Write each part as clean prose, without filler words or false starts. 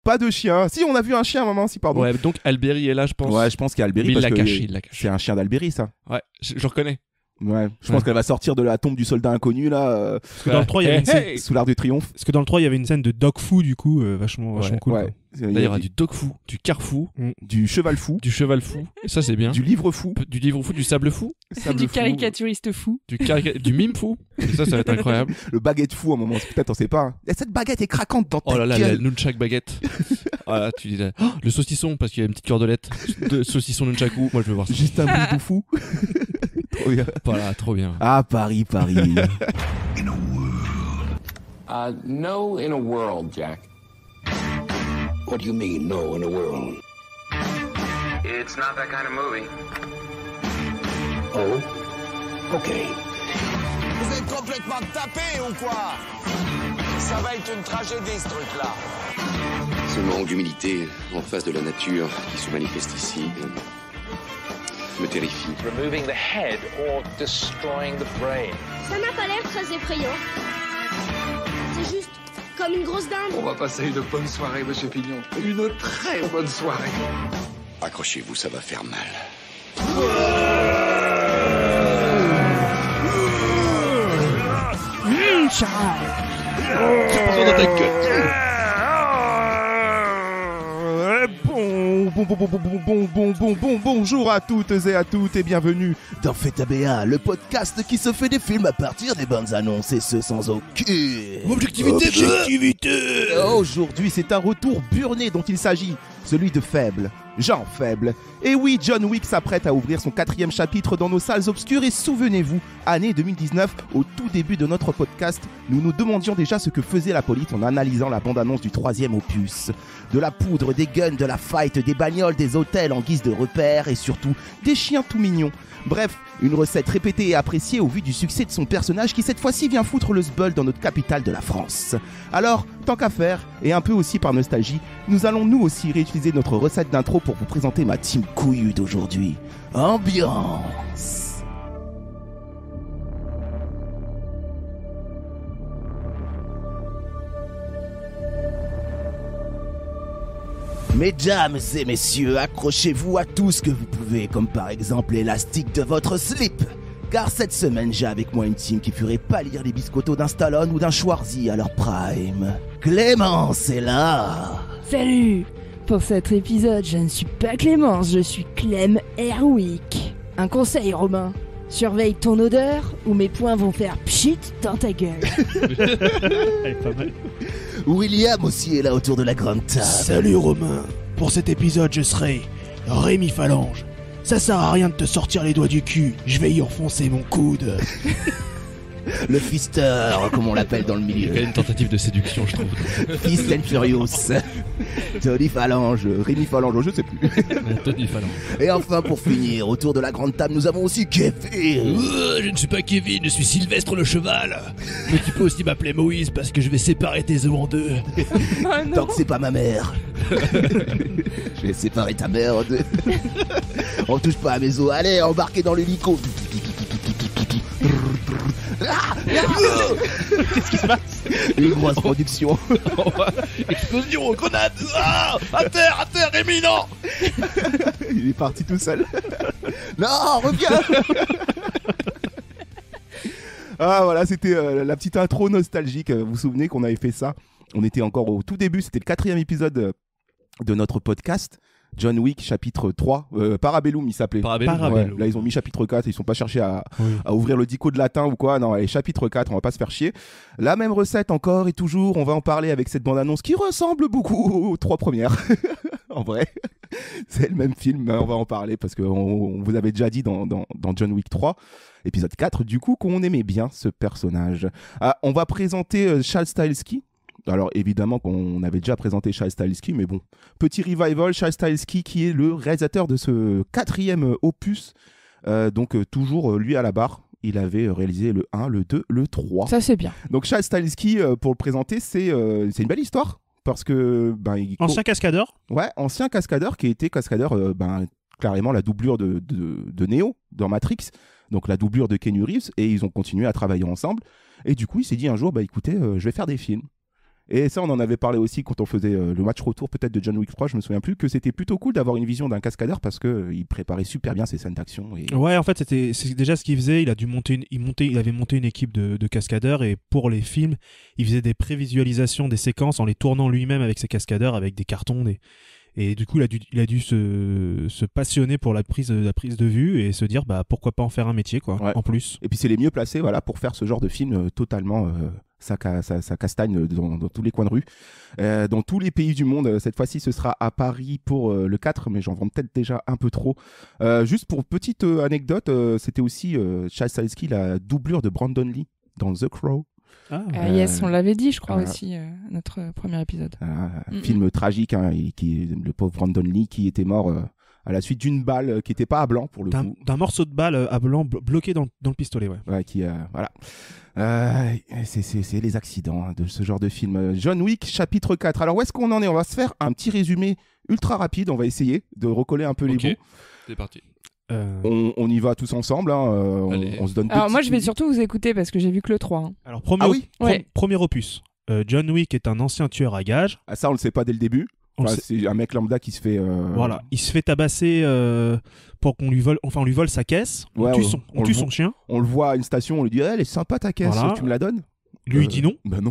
Pas de chien. Si, on a vu un chien à un moment, si, pardon. Ouais, donc Alberi est là, je pense. Ouais, je pense qu'il y a Alberi. Mais parce il l'a que caché, c'est un chien d'Alberi, ça. Ouais, je reconnais. Ouais, je pense qu'elle va sortir de la tombe du soldat inconnu, là. Parce que dans le 3, il y avait une scène... Sous l'Arc de Triomphe. Parce que dans le 3, il y avait une scène de dog fou, du coup, vachement cool. Ouais. Quoi. Là, il y aura du dog fou, du car fou, du cheval fou, du cheval fou. Et ça, c'est bien. du livre fou, Du livre fou, du sable fou, Du caricaturiste fou. du mime fou. Et ça va être incroyable. le baguette fou à un moment. Peut-être on sait pas. Et cette baguette est craquante dans ta Oh là là, gueule. la nunchak baguette. Ah là, tu dis là. Oh, le saucisson, parce qu'il y a une petite cordelette de saucisson nunchaku. Moi, je veux voir ça. Juste un bout fou. Trop bien. Voilà, trop bien. Ah, Paris. No in a world, Jack. What do you mean, no in a world? It's not that kind of movie. Oh? Okay. Vous êtes complètement tapé ou quoi? Ça va être une tragédie ce truc-là. Ce manque d'humilité en face de la nature qui se manifeste ici me terrifie. Removing the head or destroying the brain. Ça n'a pas l'air très effrayant. C'est juste comme une grosse dinde. On va passer une bonne soirée, monsieur Pignon. Une très bonne soirée. Accrochez-vous, ça va faire mal. Bonjour à toutes et à toutes et bienvenue dans Feta BA, le podcast qui se fait des films à partir des bandes annonces et ce sans aucune objectivité. Aujourd'hui, c'est un retour burné dont il s'agit, celui de Faible, Jean Faible. Et oui, John Wick s'apprête à ouvrir son 4e chapitre dans nos salles obscures et souvenez-vous, année 2019, au tout début de notre podcast, nous nous demandions déjà ce que faisait la police en analysant la bande-annonce du 3e opus. De la poudre, des guns, de la fight, des bagnoles, des hôtels en guise de repères et surtout des chiens tout mignons. Bref, une recette répétée et appréciée au vu du succès de son personnage qui cette fois-ci vient foutre le sbeul dans notre capitale de la France. Alors, tant qu'à faire, et un peu aussi par nostalgie, nous allons nous aussi réutiliser notre recette d'intro pour vous présenter ma team couillue d'aujourd'hui. Ambiance. Mesdames et messieurs, accrochez-vous à tout ce que vous pouvez, comme par exemple l'élastique de votre slip. Car cette semaine, j'ai avec moi une team qui ferait pâlir les biscottos d'un Stallone ou d'un Schwarzy à leur prime. Clémence est là. Salut! Pour cet épisode, je ne suis pas Clémence, je suis Clem Airwick. Un conseil, Robin. Surveille ton odeur ou mes poings vont faire pchit dans ta gueule. Elle est pas mal. William aussi est là autour de la grande table. Salut Romain. Pour cet épisode, je serai Rémi Phalange. Ça sert à rien de te sortir les doigts du cul, je vais y enfoncer mon coude. Le fister, comme on l'appelle dans le Il y a milieu. quand même une tentative de séduction, je trouve. Fist and Furious. Tony Phalange, Rémi Phalange, je sais plus. Tony Phalange. Et enfin, pour finir, autour de la grande table, nous avons aussi Kevin. Je ne suis pas Kevin, je suis Sylvestre le cheval. Mais tu peux aussi m'appeler Moïse parce que je vais séparer tes œufs en deux. Tant que c'est pas ma mère. Je vais séparer ta mère en deux. On touche pas à mes os. Allez, embarquez dans l'hélico. Qu'est-ce qui se passe? Une grosse production. Explosion, grenade. Ah, à terre, Rémi, non. Il est parti tout seul. Non, reviens. Ah voilà, c'était la petite intro nostalgique. Vous vous souvenez qu'on avait fait ça? On était encore au tout début, c'était le 4e épisode de notre podcast. John Wick chapitre 3, Parabellum il s'appelait. Parabellum. Ouais, là ils ont mis chapitre 4, ils sont pas cherchés à ouvrir le dico de latin ou quoi. Non, allez, chapitre 4, on va pas se faire chier. La même recette encore et toujours, on va en parler avec cette bande-annonce qui ressemble beaucoup aux 3 premières. En vrai, c'est le même film, mais on va en parler parce qu'on vous avait déjà dit dans John Wick 3, épisode 4, du coup qu'on aimait bien ce personnage. On va présenter Charles Stahelski. Alors évidemment qu'on avait déjà présenté Charles Stahelski, mais bon, petit revival, Charles Stahelski qui est le réalisateur de ce 4e opus, donc toujours lui à la barre. Il avait réalisé le 1, le 2, le 3. Ça c'est bien. Donc Charles Stahelski, pour le présenter, c'est une belle histoire, parce que... Ancien cascadeur. Ouais, ancien cascadeur qui était cascadeur, carrément la doublure de Neo dans Matrix, donc la doublure de Keanu Reeves, et ils ont continué à travailler ensemble. Et du coup, il s'est dit un jour, écoutez, je vais faire des films. Et ça, on en avait parlé aussi quand on faisait le match retour peut-être de John Wick 3, je me souviens plus, que c'était plutôt cool d'avoir une vision d'un cascadeur parce qu'il préparait super bien ses scènes d'action. Et... Ouais, en fait, c'est déjà ce qu'il faisait. Il avait monté une équipe de cascadeurs et pour les films, il faisait des prévisualisations des séquences en les tournant lui-même avec ses cascadeurs, avec des cartons. Et du coup, il a dû se passionner pour la prise de vue et se dire pourquoi pas en faire un métier, quoi, en plus. Et puis c'est les mieux placés pour faire ce genre de film totalement... Ça castagne dans tous les coins de rue, dans tous les pays du monde. Cette fois-ci, ce sera à Paris pour le 4, mais j'en vends peut-être déjà un peu trop. Juste pour petite anecdote, c'était aussi Chad Stahelski, la doublure de Brandon Lee dans The Crow. Yes, on l'avait dit, je crois, aussi, notre premier épisode. Film tragique, le pauvre Brandon Lee qui était mort... à la suite d'une balle qui n'était pas à blanc pour le coup. D'un morceau de balle à blanc bloqué dans le pistolet, ouais. Ouais, voilà. C'est les accidents de ce genre de film. John Wick, chapitre 4. Alors, où est-ce qu'on en est ? On va se faire un petit résumé ultra rapide. On va essayer de recoller un peu les bouts. C'est parti. On y va tous ensemble. On se donne. Alors, moi, je vais surtout vous écouter parce que j'ai vu que le 3. Hein. Alors, premier opus. John Wick est un ancien tueur à gages. Ça, on le sait pas dès le début. C'est un mec lambda qui se fait. Voilà, il se fait tabasser pour qu'on lui vole. Enfin, on lui vole sa caisse. On tue son chien. On le voit à une station. On lui dit elle est sympa ta caisse. Voilà. Tu me la donnes ? Lui il dit non. Bah non.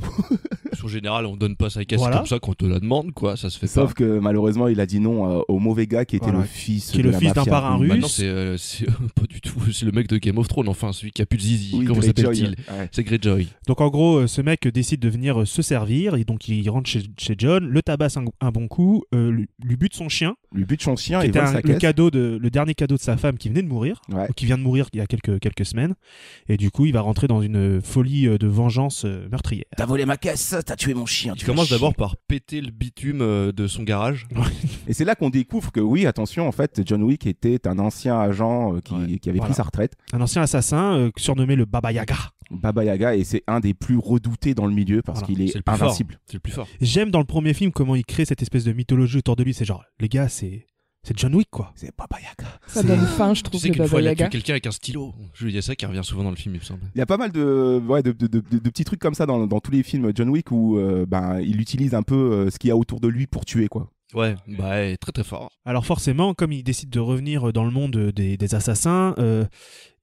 En général, on donne pas sa caisse comme ça quand on te la demande, quoi. Ça se fait Sauf que malheureusement, il a dit non au mauvais gars qui était le fils. Qui est le fils d'un parrain russe. Non, c'est pas du tout. C'est le mec de Game of Thrones, enfin celui qui a plus de zizi. Oui, comment s'appelle-t-il ? C'est Greyjoy. Donc en gros, ce mec décide de venir se servir et donc il rentre chez John, le tabasse un bon coup, lui bute son chien. Et vole sa caisse. Le dernier cadeau de sa femme qui venait de mourir, ou qui vient de mourir il y a quelques semaines. Et du coup, il va rentrer dans une folie de vengeance meurtrière. T'as volé ma caisse, t'as tué mon chien. Il commence d'abord par péter le bitume de son garage. Et c'est là qu'on découvre que oui, attention, en fait, John Wick était un ancien agent qui avait pris sa retraite. Un ancien assassin surnommé le Baba Yaga. Baba Yaga, et c'est un des plus redoutés dans le milieu parce qu'il est invincible. C'est le plus fort. J'aime dans le premier film comment il crée cette espèce de mythologie autour de lui. C'est genre, les gars, c'est John Wick, quoi. C'est Baba Yaga. Ça donne faim, je trouve. Tu sais qu'une fois, il a tué quelqu'un avec un stylo. Il y a ça qui revient souvent dans le film, il me semble. Il y a pas mal de petits trucs comme ça dans tous les films John Wick où il utilise un peu ce qu'il y a autour de lui pour tuer, quoi. Ouais, très très fort. Alors forcément, comme il décide de revenir dans le monde des assassins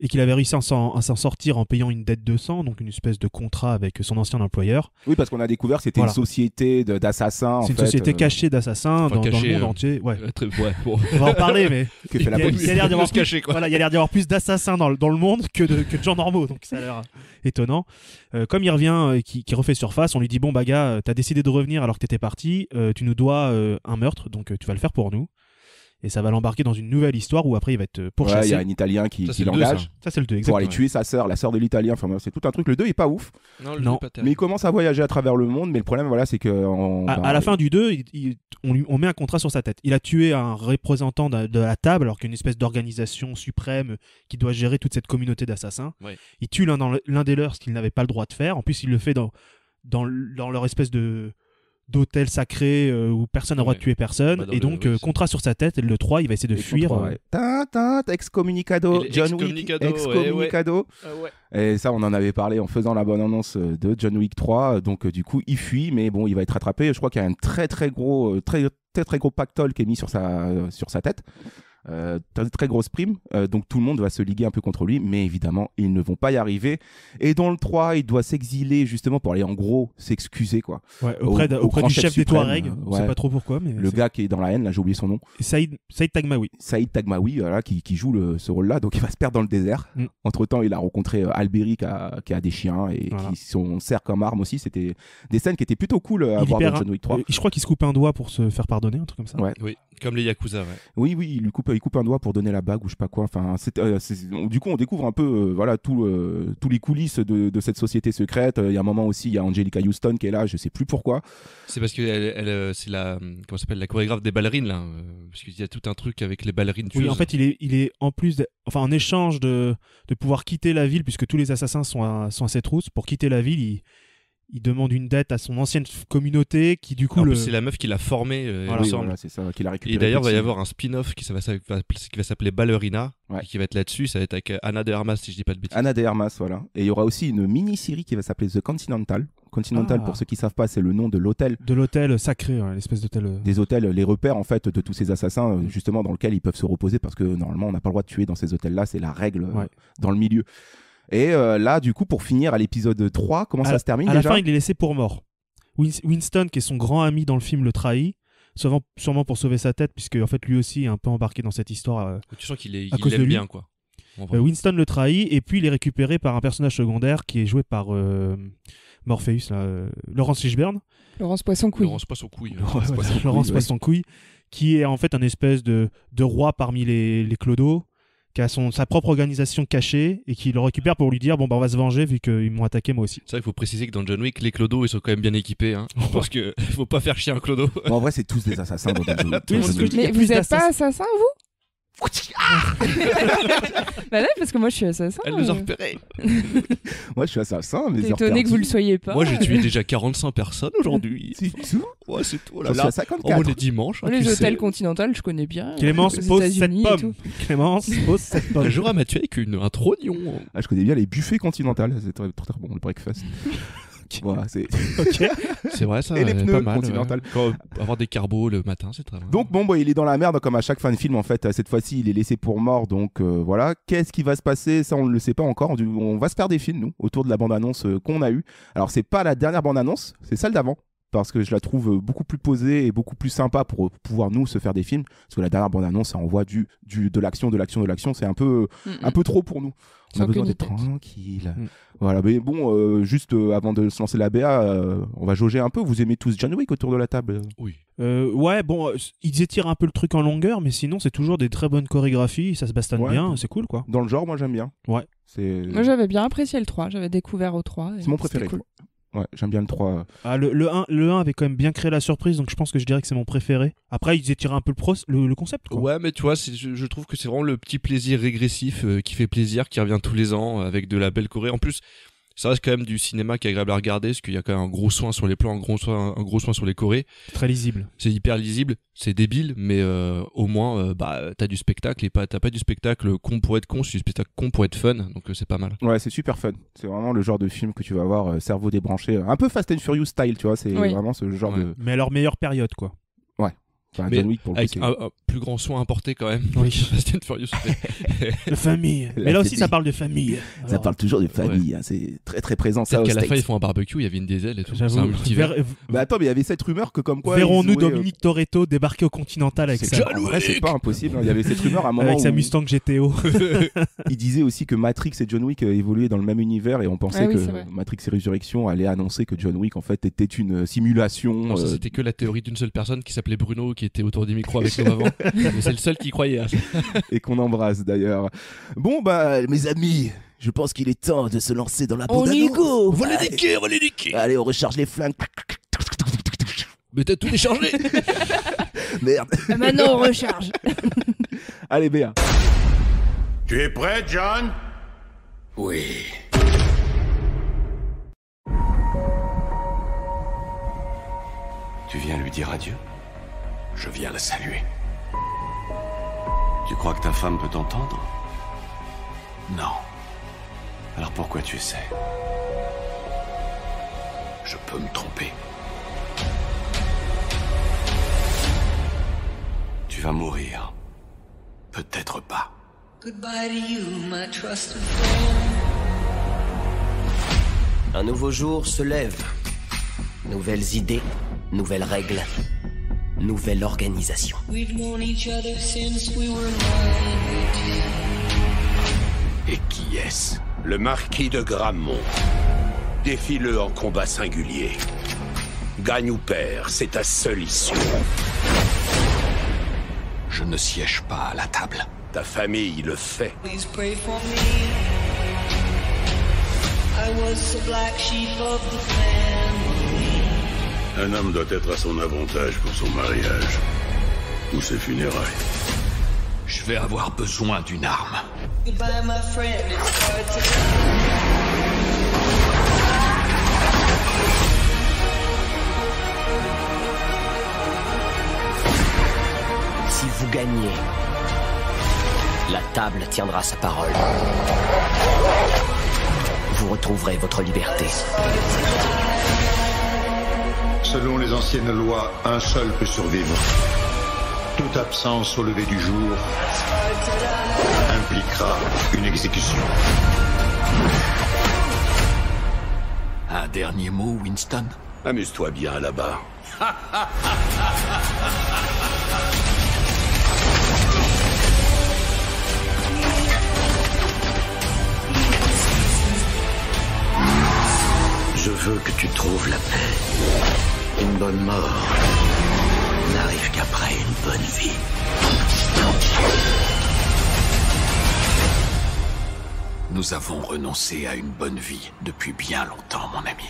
et qu'il avait réussi à s'en sortir en payant une dette de sang, donc une espèce de contrat avec son ancien employeur. Oui, parce qu'on a découvert que c'était une société d'assassins. C'est une société cachée d'assassins dans le monde entier. Ouais. Bon. On va en parler, mais que fait la police. Il y a l'air d'y avoir plus d'assassins dans le monde que de gens normaux, donc ça a l'air étonnant. Comme il revient, qui refait surface, on lui dit bon bah gars, t'as décidé de revenir alors que t'étais parti, tu nous dois un meurtre, donc tu vas le faire pour nous. Et ça va l'embarquer dans une nouvelle histoire où après il va être pourchassé. Il y a un Italien qui l'engage. Ça c'est le 2, exactement. Pour aller tuer sa sœur, la sœur de l'Italien. Enfin, c'est tout un truc. Le 2 est pas ouf. Non. Mais il commence à voyager à travers le monde. Mais le problème, c'est que. À la fin du 2, on met un contrat sur sa tête. Il a tué un représentant de la table, alors qu'il y a une espèce d'organisation suprême qui doit gérer toute cette communauté d'assassins. Ouais. Il tue l'un des leurs, ce qu'il n'avait pas le droit de faire. En plus, il le fait dans leur espèce d'hôtel sacré où personne n'a le droit de tuer personne, et donc contrat sur sa tête, et le 3 il va essayer de fuir. Excommunicado, John Wick, excommunicado. Et ça on en avait parlé en faisant la bonne annonce de John Wick 3, donc du coup il fuit, mais bon il va être rattrapé. Je crois qu'il y a un très gros pactole qui est mis sur sa tête. Très grosse prime, donc tout le monde va se liguer un peu contre lui, mais évidemment ils ne vont pas y arriver. Et dans le 3 il doit s'exiler justement pour aller en gros s'excuser, quoi. Ouais, auprès du chef des Touaregs, on sait pas trop pourquoi, mais le gars qui est dans la haine, là j'ai oublié son nom. Saïd Tagmaoui, voilà, qui joue ce rôle là, donc il va se perdre dans le désert. Entre temps il a rencontré Alberi qui a des chiens et qui sont sert comme arme aussi. C'était des scènes qui étaient plutôt cool à voir dans John Wick 3. Je crois qu'il se coupe un doigt pour se faire pardonner, un truc comme ça. Oui, comme les Yakuza. Oui, il coupe un doigt pour donner la bague ou je sais pas quoi. Enfin, du coup, on découvre un peu tous les coulisses de cette société secrète. Il y a un moment aussi, il y a Angelica Houston qui est là, je sais plus pourquoi. C'est parce que c'est comment s'appelle, la chorégraphe des ballerines là, parce qu'il y a tout un truc avec les ballerines tueuses. Oui, en fait, il est en plus, en échange de pouvoir quitter la ville, puisque tous les assassins sont à ses trousses. Pour quitter la ville, il demande une dette à son ancienne communauté qui du coup c'est la meuf qui l'a formé c'est ça, qui l'a récupéré. Et d'ailleurs il va y avoir un spin-off qui va s'appeler Ballerina, et qui va être là-dessus. Ça va être avec Anna de Armas, si je dis pas de bêtises. Anna de Armas, voilà. Et il y aura aussi une mini-série qui va s'appeler The Continental, Continental, pour ceux qui savent pas, c'est le nom de l'hôtel. De l'hôtel sacré, l'espèce d'hôtel. Des hôtels, les repères en fait de tous ces assassins, justement dans lesquels ils peuvent se reposer parce que normalement on n'a pas le droit de tuer dans ces hôtels-là, c'est la règle dans le milieu. Et là, du coup, pour finir à l'épisode 3, comment ça se termine déjà ? À la fin, il est laissé pour mort. Winston, qui est son grand ami dans le film, le trahit. Sûrement pour sauver sa tête, puisque en fait lui aussi est un peu embarqué dans cette histoire. Tu sens qu'il l'aime bien, quoi. Winston le trahit et puis il est récupéré par un personnage secondaire qui est joué par Morpheus, Laurence Fishburne. Laurence Poisson-Couille. Laurence Poisson-Couille, qui est en fait un espèce de roi parmi les clodos, qui a sa propre organisation cachée et qui le récupère pour lui dire on va se venger vu qu'ils m'ont attaqué moi aussi. Ça, il faut préciser que dans John Wick, les clodos ils sont quand même bien équipés, hein. Parce que faut pas faire chier un clodo. En vrai, c'est tous des assassins dans John Wick. Mais vous êtes pas assassin, vous ? Bah là, parce que moi je suis assassin. Elle nous a repérés. Moi je suis assassin, mais t'es étonné que vous le soyez pas. Moi j'ai tué déjà 45 personnes aujourd'hui. C'est tout. Ouais, c'est tout. Là, là. 54. On est dimanche. Les hôtels Continental, je connais bien. Clémence pose cette pomme. Clémence pose cette pomme. Un jour à Mathieu avec un trognon. Ah, je connais bien les buffets Continental, c'est très, très bon le breakfast. Voilà, c'est c'est vrai, ça. Et les pneus pas mal, Continental. Avoir des carbos le matin, c'est très bien. Donc il est dans la merde comme à chaque fin de film en fait. Cette fois-ci, il est laissé pour mort. Donc voilà, qu'est-ce qui va se passer ? Ça, on ne le sait pas encore. On va se faire des films nous autour de la bande-annonce qu'on a eue. Alors c'est pas la dernière bande-annonce, c'est celle d'avant. Parce que je la trouve beaucoup plus posée et beaucoup plus sympa pour pouvoir nous se faire des films. Parce que la dernière bande-annonce, ça envoie de l'action, c'est un peu trop pour nous. On a besoin d'être tranquille. Voilà, mais bon, juste avant de se lancer la BA, on va jauger un peu. Vous aimez tous John Wick autour de la table ? Oui. Ouais, bon, ils étirent un peu le truc en longueur, mais sinon c'est toujours des très bonnes chorégraphies, ça se bastonne bien, c'est cool quoi. Dans le genre, moi j'aime bien. Ouais. Moi j'avais bien apprécié le 3, j'avais découvert au 3. C'est mon préféré. Cool. Ouais, j'aime bien le 3. Ah, le 1 avait quand même bien créé la surprise, donc je pense que je dirais que c'est mon préféré. Après, ils étirent un peu le concept, quoi. Ouais, mais tu vois, je trouve que c'est vraiment le petit plaisir régressif qui fait plaisir, qui revient tous les ans avec de la belle choré. En plus, ça reste quand même du cinéma qui est agréable à regarder, parce qu'il y a quand même un gros soin sur les plans, un gros soin sur les chorés. Très lisible. C'est hyper lisible, c'est débile, mais au moins, t'as du spectacle et t'as pas du spectacle con pour être con, c'est du spectacle con pour être fun, donc c'est pas mal. Ouais, c'est super fun. C'est vraiment le genre de film que tu vas voir, cerveau débranché, un peu Fast and Furious style, tu vois, c'est vraiment ce genre de... Mais à leur meilleure période, quoi. Ouais. Enfin, mais John Wick, pour avec un plus grand soin apporté quand même. Oui. Fast and Furious. La famille. Mais là aussi, ça parle de famille. Ça parle toujours de famille. Hein. C'est très très présent. Ça, qu'à la fin, ils font un barbecue, il y avait une Diesel et tout. C'est un multivers. Mais attends, mais il y avait cette rumeur que comme quoi. Verrons-nous Dominique Toretto débarquer au Continental avec ça. En vrai, c'est pas impossible. Il y avait cette rumeur à un moment. Avec sa Mustang GTO. Il disait aussi que Matrix et John Wick évoluaient dans le même univers et on pensait que Matrix et Résurrection allait annoncer que John Wick en fait était une simulation. Non, ça c'était que la théorie d'une seule personne qui s'appelait Bruno, qui était autour des micros avec nous avant. Mais c'est le seul qui croyait à ça. Et qu'on embrasse d'ailleurs. Bon mes amis, je pense qu'il est temps de se lancer dans la bande-annonce. On y go. On va les niquer. Allez, on recharge les flingues. Mais t'as tout déchargé. Merde. Maintenant on recharge. Allez Béa. Tu es prêt, John ? Oui. Tu viens lui dire adieu ? Je viens la saluer. Tu crois que ta femme peut t'entendre ? Non, Alors pourquoi tu essaies ? je peux me tromper. Tu vas mourir. Peut-être pas. Goodbye to you, my trusted friend. Un nouveau jour se lève. Nouvelles idées, nouvelles règles, nouvelle organisation. We've known each other since we were 9. Et qui est-ce ? Le marquis de Grammont. Défie-le en combat singulier. Gagne ou perd, c'est ta seule issue. Je ne siège pas à la table. Ta famille le fait. Please pray for me. I was the black sheep of the family. Un homme doit être à son avantage pour son mariage ou ses funérailles. Je vais avoir besoin d'une arme. Goodbye, my friend. It's hard to Si vous gagnez, la table tiendra sa parole. Vous retrouverez votre liberté. Selon les anciennes lois, un seul peut survivre. Toute absence au lever du jour impliquera une exécution. Un dernier mot, Winston? Amuse-toi bien là-bas. Je veux que tu trouves la paix. Une bonne mort n'arrive qu'après une bonne vie. Nous avons renoncé à une bonne vie depuis bien longtemps, mon ami.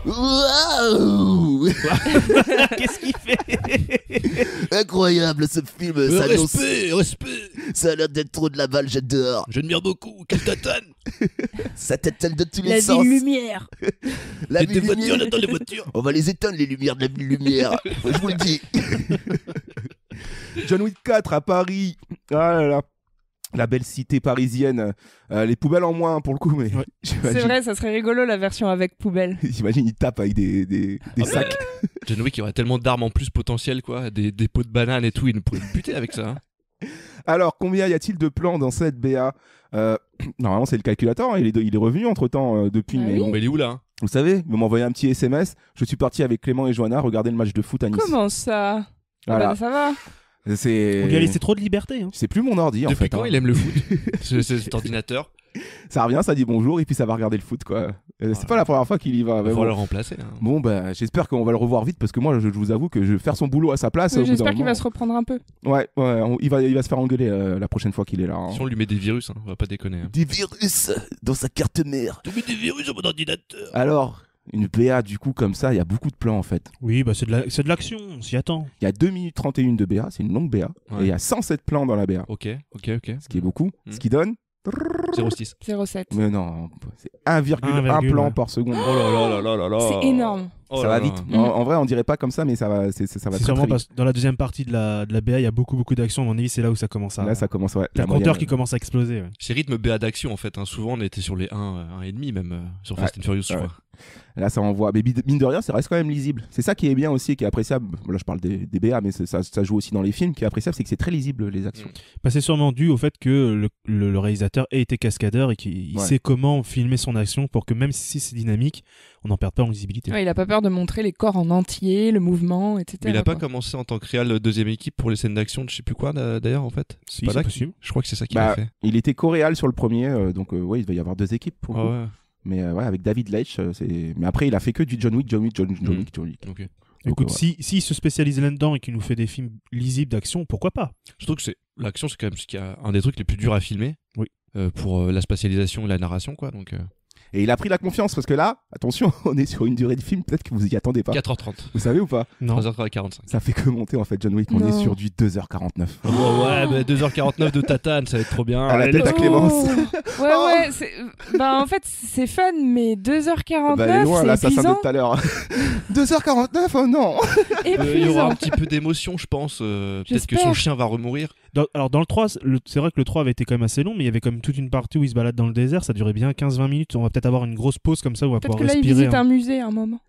Waouh. Qu'est-ce qu'il fait? Incroyable ce film. Ça Respect. Ça a l'air d'être trop de la balle, j'adore. J'admire beaucoup. Quelle tatane. Ça t'éteint de tous La les sens. ville lumière. La des voitures, on attend les voitures. On va les éteindre les lumières de la ville lumière. Je vous le dis. John Wick 4 à Paris. Ah là là. La belle cité parisienne. Les poubelles en moins pour le coup, mais C'est vrai, ça serait rigolo la version avec poubelle. J'imagine il tape avec des sacs. John Wick, il y aurait tellement d'armes en plus potentielles, quoi. Des pots de bananes et tout, il nous pourrait me buter avec ça. Hein. Alors, combien y a-t-il de plans dans cette BA? Normalement, c'est le calculateur, hein. Il est revenu entre-temps depuis. Ah mais oui. bon, Mais il est où là hein? vous savez, vous m'envoyez un petit SMS. Je suis parti avec Clément et Johanna regarder le match de foot à Nice. Comment ça? Voilà. Bah, ça va. C'est... On lui a laissé trop de liberté. Hein. C'est plus mon ordi en Depuis fait. quand hein. il aime le foot cet ordinateur. Ça revient, ça dit bonjour et puis ça va regarder le foot quoi. C'est pas la première fois qu'il y va. Il mais va bon. le remplacer. Hein. Bon bah j'espère qu'on va le revoir vite parce que moi je vous avoue que je vais faire son boulot à sa place. Oui, au bout d'un j'espère qu'il moment. va se reprendre un peu. Ouais, il va se faire engueuler la prochaine fois qu'il est là. Hein. Si on lui met des virus, hein, on va pas déconner. Hein. Des virus dans sa carte mère. Tu mets des virus sur mon ordinateur. Alors, une BA du coup comme ça, il y a beaucoup de plans en fait. Oui, bah c'est de l'action, on s'y attend. Il y a 2 minutes 31 de BA, c'est une longue BA. Ouais. Et il y a 107 plans dans la BA. Ok. Ce qui est beaucoup. Ce qui donne 0,6. 0,7. Mais non, c'est 1,1 plan ouais. par seconde. Oh là là là là là là. C'est énorme. Oh ça là va là. vite. En vrai, on dirait pas comme ça, mais ça va, ça va C'est très, sûrement très parce vite. que dans la deuxième partie de la BA, il y a beaucoup d'action. À mon avis, c'est là où ça commence à. Là, ça commence. Ouais, le la compteur moyenne, qui commence à exploser. Ouais. C'est rythme BA d'action en fait. Hein. Souvent on était sur les 1,5 même sur Fast and Furious, je crois. Là, ça envoie. Mais mine de rien, ça reste quand même lisible. C'est ça qui est bien aussi, qui est appréciable. Là, je parle des BA, mais ça joue aussi dans les films. Qui est appréciable, c'est que c'est très lisible les actions. Bah, c'est sûrement dû au fait que le réalisateur ait été cascadeur et qu'il sait comment filmer son action pour que même si c'est dynamique, on n'en perde pas en lisibilité. Ouais, il a pas peur de montrer les corps en entier, le mouvement, etc. Mais il a pas commencé en tant que réal deuxième équipe pour les scènes d'action de je sais plus quoi d'ailleurs en fait. Si, pas c'est là possible. Je crois que c'est ça qu'il a fait. Il était co-réal sur le premier, donc ouais, il va y avoir 2 équipes pour le coup. Ouais. Mais ouais, avec David Leitch, mais après il a fait que du John Wick. Ok. Écoute, s'il se spécialise là-dedans et qu'il nous fait des films lisibles d'action, pourquoi pas? Je trouve que l'action, c'est quand même ce qui a un des trucs les plus durs à filmer. Oui. Pour la spatialisation et la narration, quoi. Donc. Et il a pris la confiance parce que là, attention, on est sur une durée de film, peut-être que vous y attendez pas. 4h30. Vous savez ou pas? Non. 3h45. Ça fait que monter en fait, John Wick. On est sur du 2h49. Oh, ouais, bah 2h49 de tatane, ça va être trop bien. À la tête à Clémence. Ouais, bah en fait, c'est fun, mais 2h49, bah, elle est loin, c'est l'assassin épuisant. de tout à l'heure. 2h49, oh non. Il y aura un petit peu d'émotion, je pense. Peut-être que son chien va remourir. Alors dans le 3, c'est vrai que le 3 avait été quand même assez long, mais il y avait quand même toute une partie où il se balade dans le désert, ça durait bien 15-20 minutes. On va peut-être avoir une grosse pause comme ça où on va pouvoir respirer. Peut-être que là, il visite un musée à un moment.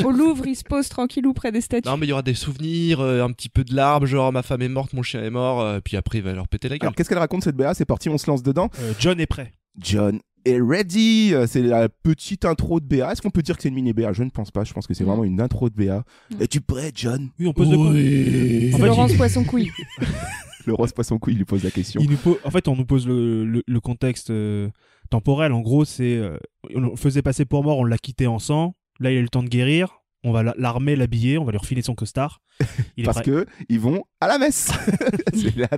Au Louvre, il se pose tranquillou près des statues. Non, mais il y aura des souvenirs, un petit peu de larmes, genre ma femme est morte, mon chien est mort, puis après il va leur péter la gueule. Alors qu'est-ce qu'elle raconte cette BA? C'est parti, on se lance dedans. John est prêt. John est ready. C'est la petite intro de BA. Est-ce qu'on peut dire que c'est une mini BA? Je ne pense pas. Je pense que c'est vraiment une intro de BA. Es-tu prêt, John? Oui, on pose le coup. C'est Laurence Poisson-Couille. Le rose poisson-couille, il lui pose la question. En fait, on nous pose le contexte temporel. En gros, c'est on le faisait passer pour mort, on l'a quitté en sang. Là, il a eu le temps de guérir. On va l'armer, l'habiller, on va lui refiler son costard. Parce que ils vont à la messe. C'est là,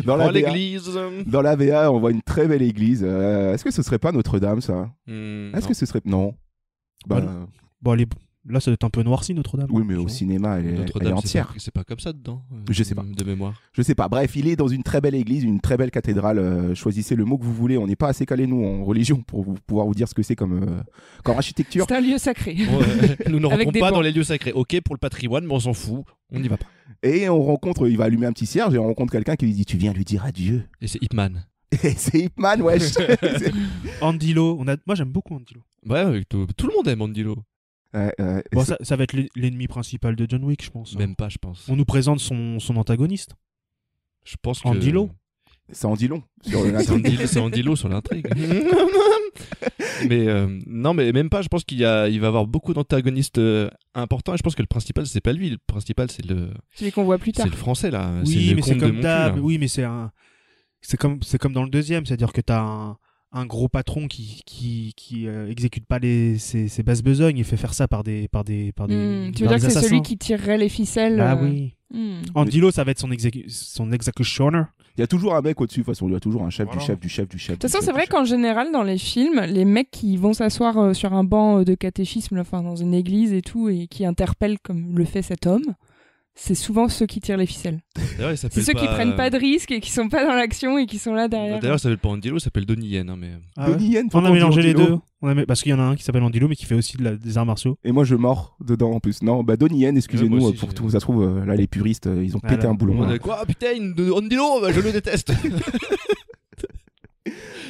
dans la l'église. Dans la VA, on voit une très belle église. Est-ce que ce serait pas Notre-Dame, ça? Est-ce que ce serait... Non. Bon, Là, ça doit être un peu noirci, Notre-Dame. Oui, mais au cinéma, elle est entière. C'est pas comme ça dedans. Je sais pas. De mémoire. Je sais pas. Bref, il est dans une très belle église, une très belle cathédrale. Choisissez le mot que vous voulez. On n'est pas assez calés, nous, en religion, pour pouvoir vous dire ce que c'est comme architecture. C'est un lieu sacré. Ouais. Nous ne rentrons pas bancs. dans les lieux sacrés. Ok, pour le patrimoine, mais on s'en fout. On n'y va pas. Et on rencontre, il va allumer un petit cierge et on rencontre quelqu'un qui lui dit: tu viens lui dire adieu. Et c'est Ip Man. Et c'est Ip Man, wesh. Andy Lo. Moi, j'aime beaucoup Andy Lo. Ouais, tout le monde aime Andy Lo. Bon, ça va être l'ennemi principal de John Wick, je pense. Même pas, je pense. On nous présente son antagoniste. Je pense que... Andy Lo. C'est Andy Lo sur l'intrigue. C'est Andy Lo sur l'intrigue. Mais non, mais même pas. Je pense il va avoir beaucoup d'antagonistes importants. Et je pense que le principal, c'est pas lui. Le principal, c'est celui qu'on voit plus tard. C'est le français là. Oui, mais c'est comme d'hab. Oui, mais c'est comme dans le deuxième, c'est-à-dire que t'as un gros patron qui exécute pas ses basses besognes, il fait faire ça par des tu veux par dire des que c'est assassins. celui qui tirerait les ficelles. Ah oui. Andy Lo, ça va être son executioner. Il y a toujours un mec au-dessus, de toute façon, il y a toujours un chef, voilà. du chef. De toute façon, c'est vrai qu'en général, dans les films, les mecs qui vont s'asseoir sur un banc de catéchisme, enfin dans une église et tout, et qui interpellent comme le fait cet homme, c'est souvent ceux qui tirent les ficelles. C'est ceux qui prennent pas de risques et qui sont pas dans l'action et qui sont là derrière. D'ailleurs, ça s'appelle pas Andy Lo, ça s'appelle Donnie Yen. Hein, mais... Donnie Yen, on a mélangé les deux. Parce qu'il y en a un qui s'appelle Andy Lo, mais qui fait aussi des arts martiaux. Et moi, je mords dedans en plus. Non, Donnie Yen, excusez-nous aussi, pour tout. Ça se trouve, là, les puristes, ils ont pété un boulon. Quoi, putain, Andy Lo, je le déteste.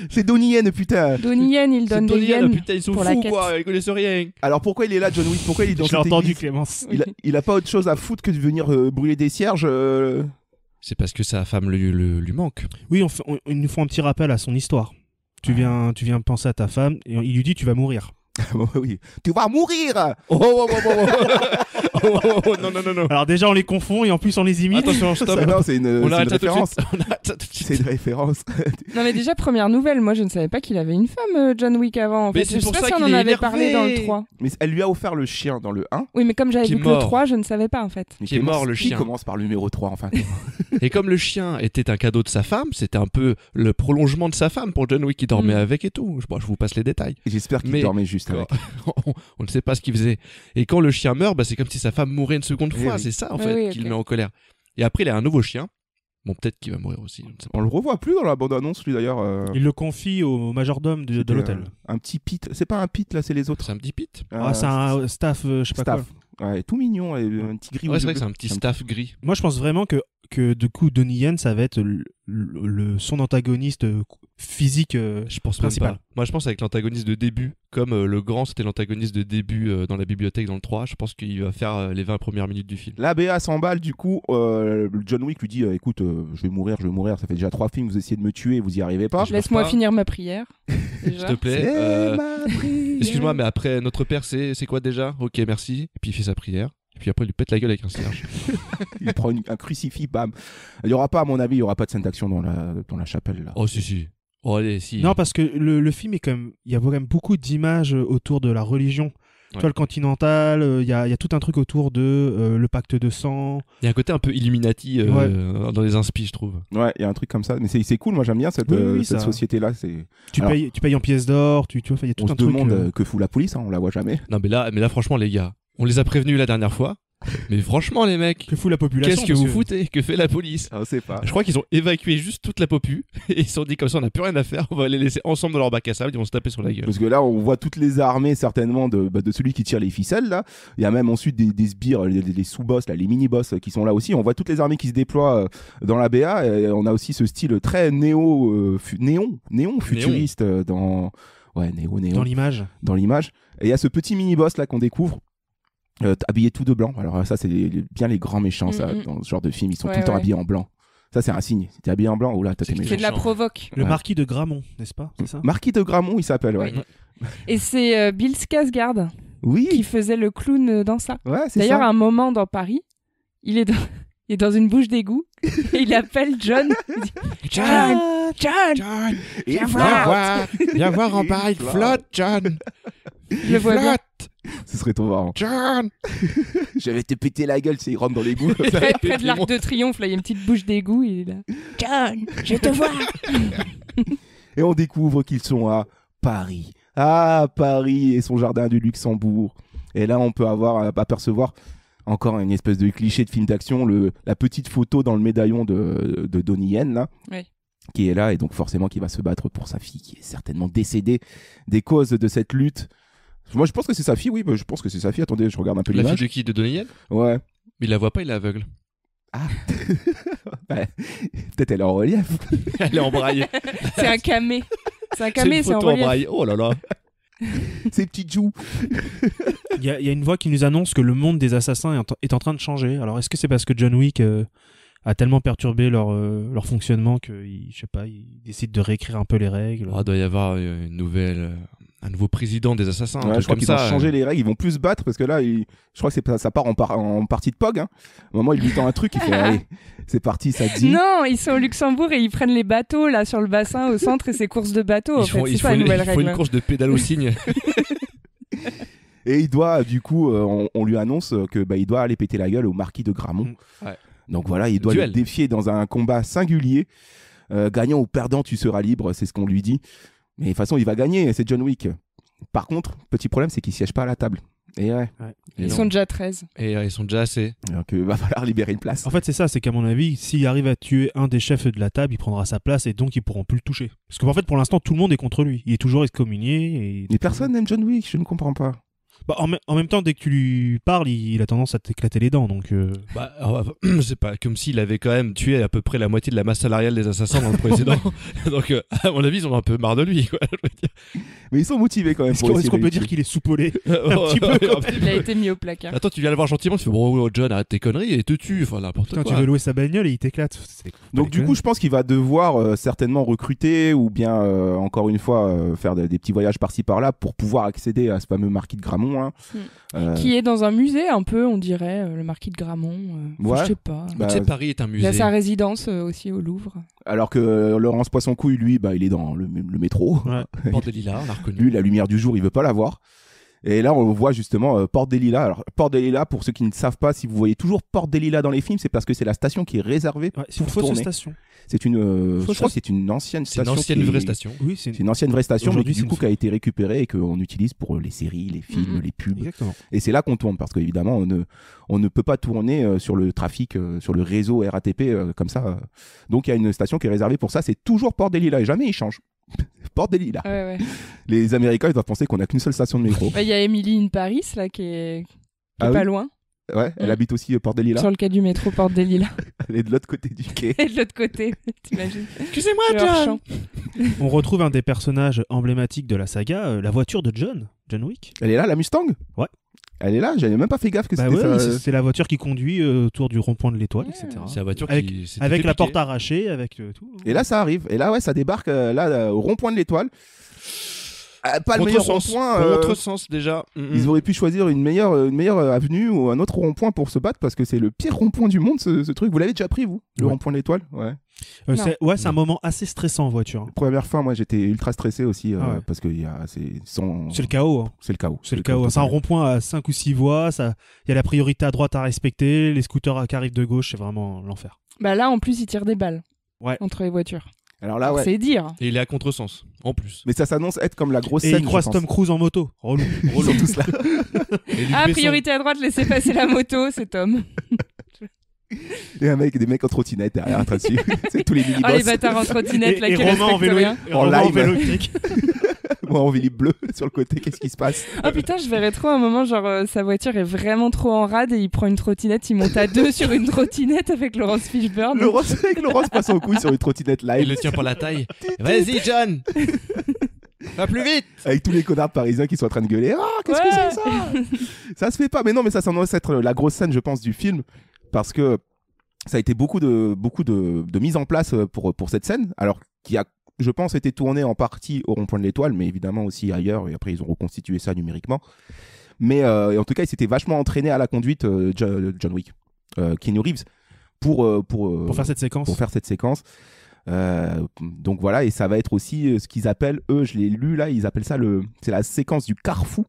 C'est Donnie Yen, putain. Donnie Yen, il donne des yens. Putain, ils sont pour fous, quoi. Ils connaissent rien. Alors pourquoi il est là, John Wick? Pourquoi il est dans cette entendu, église Clémence. Il a pas autre chose à foutre que de venir brûler des cierges. C'est parce que sa femme lui manque. Oui, ils nous font un petit rappel à son histoire. Tu viens penser à ta femme et il lui dit: tu vas mourir. Oui. Tu vas mourir. Non. Alors déjà on les confond et en plus on les imite. Attention, stop. Non, c'est une référence. C'est une référence. Non mais déjà première nouvelle, moi je ne savais pas qu'il avait une femme, John Wick, avant. En fait. C'est je pour sais ça pas si on qu'il en est avait parlé dans le 3. Mais elle lui a offert le chien dans le 1. Oui, mais comme j'avais vu que le 3, je ne savais pas en fait. Qui est mort, le chien. Qui commence par le numéro 3 enfin. Et comme le chien était un cadeau de sa femme, c'était un peu le prolongement de sa femme pour John Wick qui dormait avec et tout. Je vous passe les détails. J'espère qu'il dormait juste avec. On ne sait pas ce qu'il faisait. Et quand le chien meurt, c'est comme si sa femme mourait une seconde fois. Oui. C'est ça en fait qui le met en colère. Et après, il a un nouveau chien. Bon, peut-être qu'il va mourir aussi. On le revoit plus dans la bande-annonce, lui d'ailleurs. Il le confie au majordome de l'hôtel. Un petit Pete. C'est pas un Pete là, c'est les autres. C'est un petit Pete. C'est un staff, je sais pas quoi. Ouais, tout mignon, un petit gris. Ouais, c'est vrai que c'est un petit staff gris. Moi, je pense vraiment que du coup, Donnie Yen, ça va être son antagoniste physique je pense principal. Même pas. Moi, je pense avec l'antagoniste de début, comme le grand, c'était l'antagoniste de début dans la bibliothèque dans le 3, je pense qu'il va faire les 20 premières minutes du film. La BA s'emballe, du coup, John Wick lui dit écoute, je vais mourir, ça fait déjà 3 films, vous essayez de me tuer, vous y arrivez pas. Laisse-moi finir ma prière. S'il te plaît. Excuse-moi, mais après, notre père, c'est quoi déjà? Ok, merci. Et puis il fait sa prière. Et puis après, il lui pète la gueule avec un cierge. Il prend un crucifix, bam. Il y aura pas, à mon avis, il y aura pas de scène d'action dans la chapelle là. Oh si. Oh allez, si. Non, parce que le film est quand même, il y a quand même beaucoup d'images autour de la religion. Tu vois, le Continental, il y a tout un truc autour de le pacte de sang. Il y a un côté un peu Illuminati dans les inspi, je trouve. Ouais, il y a un truc comme ça. Mais c'est cool, moi j'aime bien cette société-là. Tu payes en pièces d'or, tu vois, il y a tout un truc. On se demande que fout la police, on la voit jamais. Non, mais là, franchement, les gars, on les a prévenus la dernière fois. Mais franchement, les mecs, que fout la population? Qu'est-ce que vous foutez? Que fait la police? On sait pas. Je crois qu'ils ont évacué juste toute la popu et ils se sont dit comme ça, on n'a plus rien à faire, on va les laisser ensemble dans leur bac à sable, ils vont se taper sur la gueule. Parce que là, on voit toutes les armées certainement de celui qui tire les ficelles là. Il y a même ensuite des sbires, les sous-boss là, les mini-boss qui sont là aussi. On voit toutes les armées qui se déploient dans la BA. Et on a aussi ce style très néon futuriste dans l'image. Dans l'image. Et il y a ce petit mini-boss là qu'on découvre. Habillés tout de blanc. Alors ça c'est bien les grands méchants ça, dans ce genre de film, ils sont tout le temps habillés en blanc. Ça c'est un signe. Si t'es habillé en blanc, oh là t'as tes méchants. C'est de la provoque. Le marquis de Gramont, n'est-ce pas? C'est ça? Marquis de Gramont, il s'appelle, ouais. Et c'est Bill Skarsgård qui faisait le clown dans ça. Ouais, c'est D'ailleurs, ça. à un moment dans Paris, il est dans une bouche d'égout et il appelle John. Il dit, John, viens voir en bas, il flotte, John. Je vois bien. Ce serait trop marrant. John. J'avais te péter la gueule, il rentre dans l'égout. Près de l'Arc de Triomphe, là, il y a une petite bouche d'égout. Il est là. John, je te vois. Et on découvre qu'ils sont à Paris. Ah, Paris et son jardin du Luxembourg. Et là, on peut apercevoir encore une espèce de cliché de film d'action, la petite photo dans le médaillon de Donnie Yen, là, qui est là, et donc forcément qui va se battre pour sa fille, qui est certainement décédée des causes de cette lutte. Moi, je pense que c'est sa fille, oui, je pense que c'est sa fille. Attendez, je regarde un peu l'image. La fille de qui? De Donnie Yen? Ouais. Mais il la voit pas, il est aveugle. Ah ouais. Peut-être elle est en relief. Elle est en braille. C'est un camé. C'est en relief. En braille. Oh là là. Ces petites joues. Il y a une voix qui nous annonce que le monde des assassins est en train de changer. Alors, est-ce que c'est parce que John Wick a tellement perturbé leur fonctionnement qu'ils décident de réécrire un peu les règles? Il doit y avoir un nouveau président des assassins. Ouais, je crois qu'ils vont changer les règles, ils vont plus se battre parce que là, je crois que ça part en partie de POG. Hein. Au moment où il lui tend un truc, il fait allez, c'est parti, ça dit. Non, ils sont au Luxembourg et ils prennent les bateaux là sur le bassin au centre et c'est courses de bateaux. C'est ça la nouvelle règle. Il faut une course de pédale au cygne. Et il doit, du coup, on lui annonce que il doit aller péter la gueule au marquis de Gramont. Ouais. Donc voilà, il doit le défier dans un combat singulier. Gagnant ou perdant, tu seras libre, c'est ce qu'on lui dit. Mais de toute façon, il va gagner, c'est John Wick. Par contre, petit problème, c'est qu'il ne siège pas à la table. Et ouais. Ils sont déjà 13. Et ils sont déjà assez. Donc il va falloir libérer une place. En fait, c'est ça, c'est qu'à mon avis, s'il arrive à tuer un des chefs de la table, il prendra sa place et donc ils pourront plus le toucher. Parce qu'en fait, pour l'instant, tout le monde est contre lui. Il est toujours excommunié. Mais personne n'aime John Wick, je ne comprends pas. En même temps, dès que tu lui parles, il a tendance à t'éclater les dents. Donc, c'est pas comme s'il avait quand même tué à peu près la moitié de la masse salariale des assassins dans le précédent. Donc, à mon avis, ils ont un peu marre de lui. Quoi, je veux dire. Mais ils sont motivés quand même. Est-ce qu'on peut dire qu'il est soupolé un petit peu Il a été mis au placard. Attends, tu viens le voir gentiment, tu fais bon, John, arrête tes conneries et te tue. Enfin, n'importe quoi. Tu veux louer sa bagnole et il t'éclate. Donc, du coup, je pense qu'il va devoir certainement recruter ou bien, encore une fois, faire des petits voyages par-ci par-là pour pouvoir accéder à ce fameux marquis de Gramont. Hein. Qui est dans un musée un peu, on dirait, le marquis de Gramont. Ouais. Je sais pas. Tu sais, Paris est un musée. Il a sa résidence aussi au Louvre. Alors que Laurence Poisson-Couille, lui, il est dans le métro. Ouais. Porte des Lilas, on l'a reconnu. Lui, la lumière du jour, il veut pas la voir. Et là, on voit justement Porte des Lilas. Alors, Porte des Lilas, pour ceux qui ne savent pas, si vous voyez toujours Porte des Lilas dans les films, c'est parce que c'est la station qui est réservée pour c'est une fausse station. C'est je crois que c'est une ancienne station. C'est une ancienne vraie station. Oui, c'est une ancienne vraie station, mais du coup qui a été récupérée et qu'on utilise pour les séries, les films, les pubs. Exactement. Et c'est là qu'on tourne, parce qu'évidemment, on ne peut pas tourner sur le trafic, sur le réseau RATP comme ça. Donc il y a une station qui est réservée pour ça. C'est toujours Porte des Lilas et jamais ils changent. Porte des Lilas. Ouais. Les Américains, ils doivent penser qu'on n'a qu'une seule station de métro. Il y a Emily in Paris là qui est pas loin. Ouais, elle habite aussi Porte des Lilas. Sur le quai du métro Porte des Lilas. Elle est de l'autre côté du quai. Et de l'autre côté, t'imagines. Excusez-moi, John. On retrouve un des personnages emblématiques de la saga, la voiture de John Wick. Elle est là, la Mustang? Ouais. Elle est là, j'avais même pas fait gaffe que c'était ça. C'est la voiture qui conduit autour du rond-point de l'Étoile, etc. C'est la voiture avec la porte arrachée, avec tout. Et là, ça arrive. Et là, ça débarque là au rond-point de l'Étoile. Pas le meilleur rond-point. Contresens déjà. Ils auraient pu choisir une meilleure avenue ou un autre rond-point pour se battre parce que c'est le pire rond-point du monde, ce truc. Vous l'avez déjà pris, vous? Le rond-point de l'Étoile? Ouais. C'est un moment assez stressant en voiture. Première fois, moi j'étais ultra stressé aussi parce que c'est le chaos. Hein. C'est le chaos. C'est le chaos. C'est un rond-point à 5 ou 6 voies. Il y a la priorité à droite à respecter. Les scooters qui arrivent de gauche, c'est vraiment l'enfer. Là, en plus, ils tirent des balles entre les voitures. Alors là, c'est dire. Et il est à contresens, en plus. Mais ça s'annonce être comme la grosse scène. Et il croise Tom Cruise en moto. Relou. Ils sont tous là. Priorité à droite, laissez passer la moto, c'est Tom. Et des mecs en trottinette derrière, en train de suivre. C'est tous les mini-boss. Les bâtards en trottinette, là, qui Romain en vélo, en live. Moi en Vélib bleu sur le côté, qu'est-ce qui se passe? Oh putain, je verrais trop un moment, genre sa voiture est vraiment trop en rade et il prend une trottinette, il monte à deux sur une trottinette avec Laurence Fishburne. Laurence passe en couille sur une trottinette live. Il le tient par la taille. Vas-y, John! Va plus vite! Avec tous les connards parisiens qui sont en train de gueuler. Ah, qu'est-ce que c'est ça? Ça se fait pas. Mais non, mais ça semble être la grosse scène, je pense, du film. Parce que ça a été beaucoup de mise en place pour cette scène. Alors, qui a, je pense, été tournée en partie au rond-point de l'Étoile, mais évidemment aussi ailleurs. Et après, ils ont reconstitué ça numériquement. Mais en tout cas, il s'était vachement entraîné à la conduite, John Wick, Keanu Reeves, pour faire cette séquence. Pour faire cette séquence. Donc voilà, et ça va être aussi ce qu'ils appellent, eux, je l'ai lu là, ils appellent ça c'est la séquence du car fou,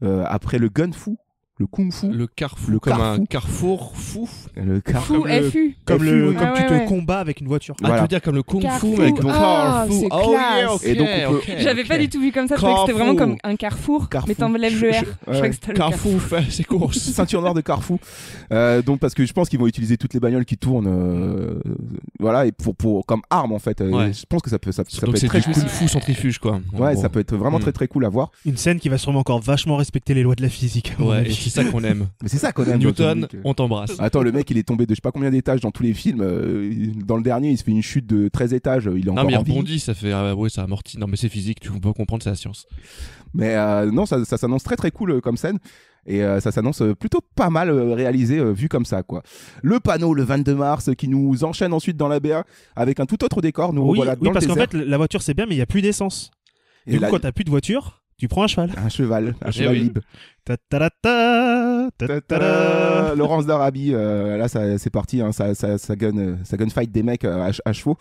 après le gun fou. Le kung-fu. Le carrefour. Le comme carrefour. un carrefour fou. Le Fou, FU. Comme FU, comme tu ouais, te ouais. combats avec une voiture. Ah, Voilà. tu veux dire comme le kung fu Carrefour. avec le Ah, carrefour. c'est Oh yeah, classe. ok. Et donc, on peut- ok, J'avais ok. pas du tout vu comme ça, je croyais que c'était vraiment Carrefour. comme un carrefour, Carrefour. mais t'enlèves le R. Je croyais que c'était le Carrefour, c'est course. Ceinture noire de Carrefour. Donc parce que je pense qu'ils vont utiliser toutes les bagnoles qui tournent, voilà, et pour comme arme en fait. Ouais. Je pense que ça peut Donc être c'est très du cool. kung fu centrifuge quoi. Ouais, Bon. ça peut être vraiment très très cool à voir. Une scène qui va sûrement encore vachement respecter les lois de la physique. à mon Ouais, avis. et c'est ça qu'on aime. Mais c'est ça qu'on aime. dans Newton, John Wick. on t'embrasse. Attends, le mec il est tombé de je sais pas combien d'étages dans tous les films. Dans le dernier, il se fait une chute de 13 étages. Il est Non encore mais il en vie. rebondit, ça fait ouais, ça amortit. Non mais c'est physique, tu peux comprendre, c'est la science. Mais non, ça s'annonce très très cool comme scène. Et ça s'annonce plutôt pas mal réalisé vu comme ça quoi. Le panneau le 22 mars qui nous enchaîne ensuite dans la BA avec un tout autre décor. Nous Oui, revoilà oui dans parce le qu'en désert. fait, la voiture c'est bien, mais il n'y a plus d'essence. Et Du coup, là, quand t'as plus de voiture, tu prends un cheval. un cheval oui. libre. Ta-ta-ra-ta, ta-ta-ra. Laurence d'Arabie, là c'est parti, hein, ça gunfight des mecs à chevaux.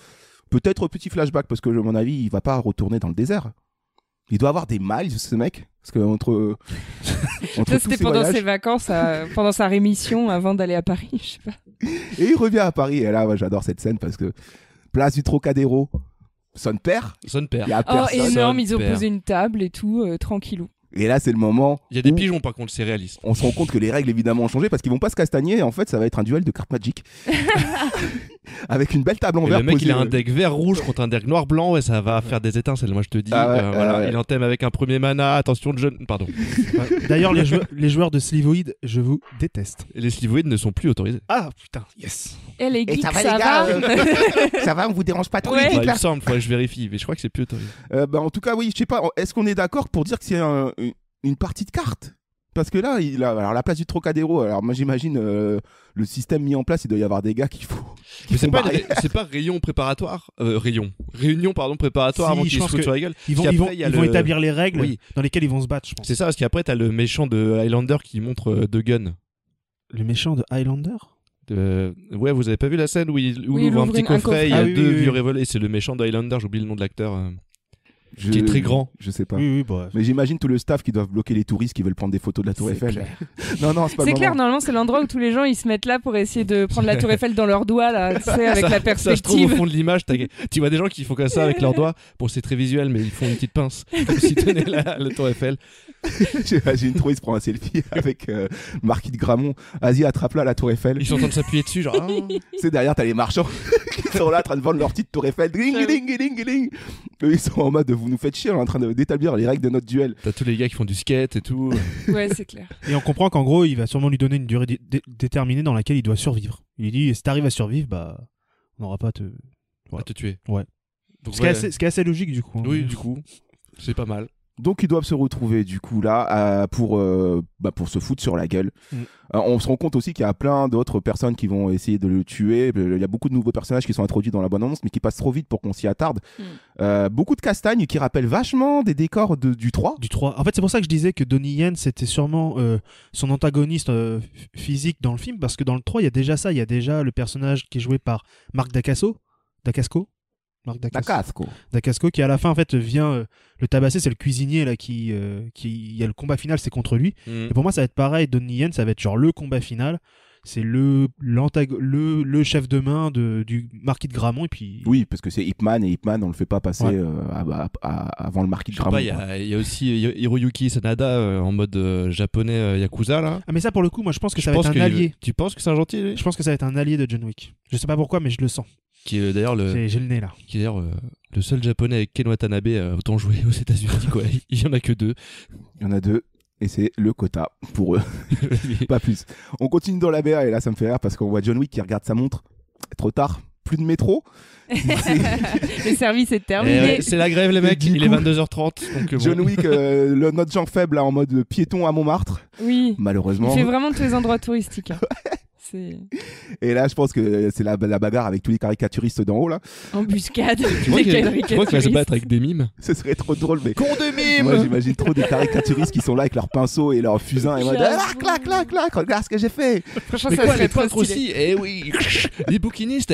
Peut-être petit flashback parce que à mon avis il va pas retourner dans le désert. Il doit avoir des miles ce mec parce que entre Ça, tous c'était ces pendant voyages, ses vacances, pendant sa rémission, avant d'aller à Paris, je sais pas. et il revient à Paris et là ouais, j'adore cette scène parce que place du Trocadéro, son père, Son père. il y a Oh, personne. énorme, ils ont Père. posé une table et tout, tranquillou. Et là c'est le moment Il y a des où pigeons par contre, c'est réaliste. on se rend compte que les règles évidemment ont changé parce qu'ils vont pas se castagner et en fait ça va être un duel de cartes Magic avec une belle table en Et verre le mec posée, il a un deck vert rouge contre un deck noir blanc et ça va faire des étincelles, moi je te dis. Ah ouais, voilà. ouais. Il entame avec un premier mana, attention de jeune. Pardon. D'ailleurs, les joueurs de Slivoid, je vous déteste. Et les slivoïdes ne sont plus autorisés. Ah putain, yes. Eh les Et geeks, ça va, ça les gars, va ça va, on vous dérange pas trop Ouais. les Bah, geeks il là me semble, faudrait que je vérifie, mais je crois que c'est plus autorisé. En tout cas, oui, je sais pas, est-ce qu'on est d'accord pour dire que c'est une partie de cartes? Parce que là, alors la place du Trocadéro, alors moi j'imagine le système mis en place, il doit y avoir des gars qui font. Mais c'est pas réunion préparatoire, réunion préparatoire Si, avant je qu'ils se pense foutent que sur la gueule. Ils vont, Puis ils vont, après, il y a ils vont le- établir les règles Oui. dans lesquelles ils vont se battre, je pense. C'est ça, parce qu'après t'as le méchant de Highlander qui montre deux guns. Le méchant de Highlander. Ouais, vous avez pas vu la scène où il Oui, il ouvre un ouvre petit un coffret, il y coffret. a Ah oui, deux oui, vieux oui. revolvers, et c'est le méchant de Highlander, j'oublie le nom de l'acteur. Qui est très grand. Je sais pas. Oui, bah. Mais j'imagine tout le staff qui doivent bloquer les touristes qui veulent prendre des photos de la Tour C'est Eiffel. clair. Non, c'est pas C'est le clair, moment. normalement, c'est l'endroit où tous les gens ils se mettent là pour essayer de prendre la tour Eiffel dans leurs doigts, là, tu sais, avec la Ça, je trouve au perspective. fond de l'image, tu vois des gens qui font comme ça avec leurs doigts. Bon, c'est très visuel, mais ils font une petite pince. Comme s'ils tenaient la tour Eiffel. J'imagine trop, il se prend un selfie avec Marquis de Gramont. Vas-y, attrape-la la Tour Eiffel. Ils sont en train de s'appuyer dessus, genre. C'est derrière, t'as les marchands qui sont là en train de vendre leur petite Tour Eiffel. Ding, ding, ding, ding. Eux, ils sont en mode vous nous faites chier, on est en train d'établir les règles de notre duel. T'as tous les gars qui font du skate et tout. Ouais, c'est clair. Et on comprend qu'en gros, il va sûrement lui donner une durée déterminée dans laquelle il doit survivre. Il lui dit, si t'arrives à survivre, bah, on n'aura pas à te... À te tuer. Ouais. Donc, Ce qui est assez logique, du coup. hein. Oui, du coup, c'est pas mal. Donc ils doivent se retrouver du coup là pour se foutre sur la gueule. On se rend compte aussi qu'il y a plein d'autres personnes qui vont essayer de le tuer. Il y a beaucoup de nouveaux personnages qui sont introduits dans la bande-annonce mais qui passent trop vite pour qu'on s'y attarde. Beaucoup de castagnes qui rappellent vachement des décors du 3. Du 3. En fait, c'est pour ça que je disais que Donnie Yen, c'était sûrement son antagoniste physique dans le film, parce que dans le 3, il y a déjà ça. Il y a déjà le personnage qui est joué par Marc Dacascos. Marc Dacascos qui à la fin en fait vient le tabasser, c'est le cuisinier là qui il y a le combat final, c'est contre lui. Et pour moi ça va être pareil, Donnie Yen, ça va être genre le combat final, c'est le chef de main du Marquis de Gramont et puis oui, parce que c'est Ip Man et Ip Man on le fait pas passer avant le Marquis de Gramont. Il y a aussi Hiroyuki Sanada en mode japonais Yakuza là. Ah mais ça pour le coup moi je pense que ça va être un allié. Tu penses que c'est un gentil lui ? Je pense que ça va être un allié de John Wick. Je sais pas pourquoi mais je le sens. Qui est d'ailleurs j'ai le nez là. Qui est d'ailleurs le seul japonais avec Ken Watanabe autant joué aux États-Unis quoi. Il y en a que 2. Il y en a 2 et c'est le quota pour eux. Pas plus. On continue dans la BA et là ça me fait rire parce qu'on voit John Wick qui regarde sa montre. Trop tard, plus de métro. Le service est terminé. Ouais, c'est la grève les mecs, il est 22h30 donc bon. John Wick notre genre faible là, en mode piéton à Montmartre. Oui. Malheureusement. Il fait vraiment tous les endroits touristiques. Hein. Et là, je pense que c'est la bagarre avec tous les caricaturistes d'en haut là. Embuscade. Tu crois qu'il va se battre avec des mimes ? Ce serait trop drôle, mais. Con de mimes. Moi, j'imagine trop des caricaturistes qui sont là avec leurs pinceaux et leurs fusains et mode clac, clac, clac, regarde ce que j'ai fait. Franchement, mais ça quoi, serait les trop peintres aussi ? Eh oui, les bouquinistes.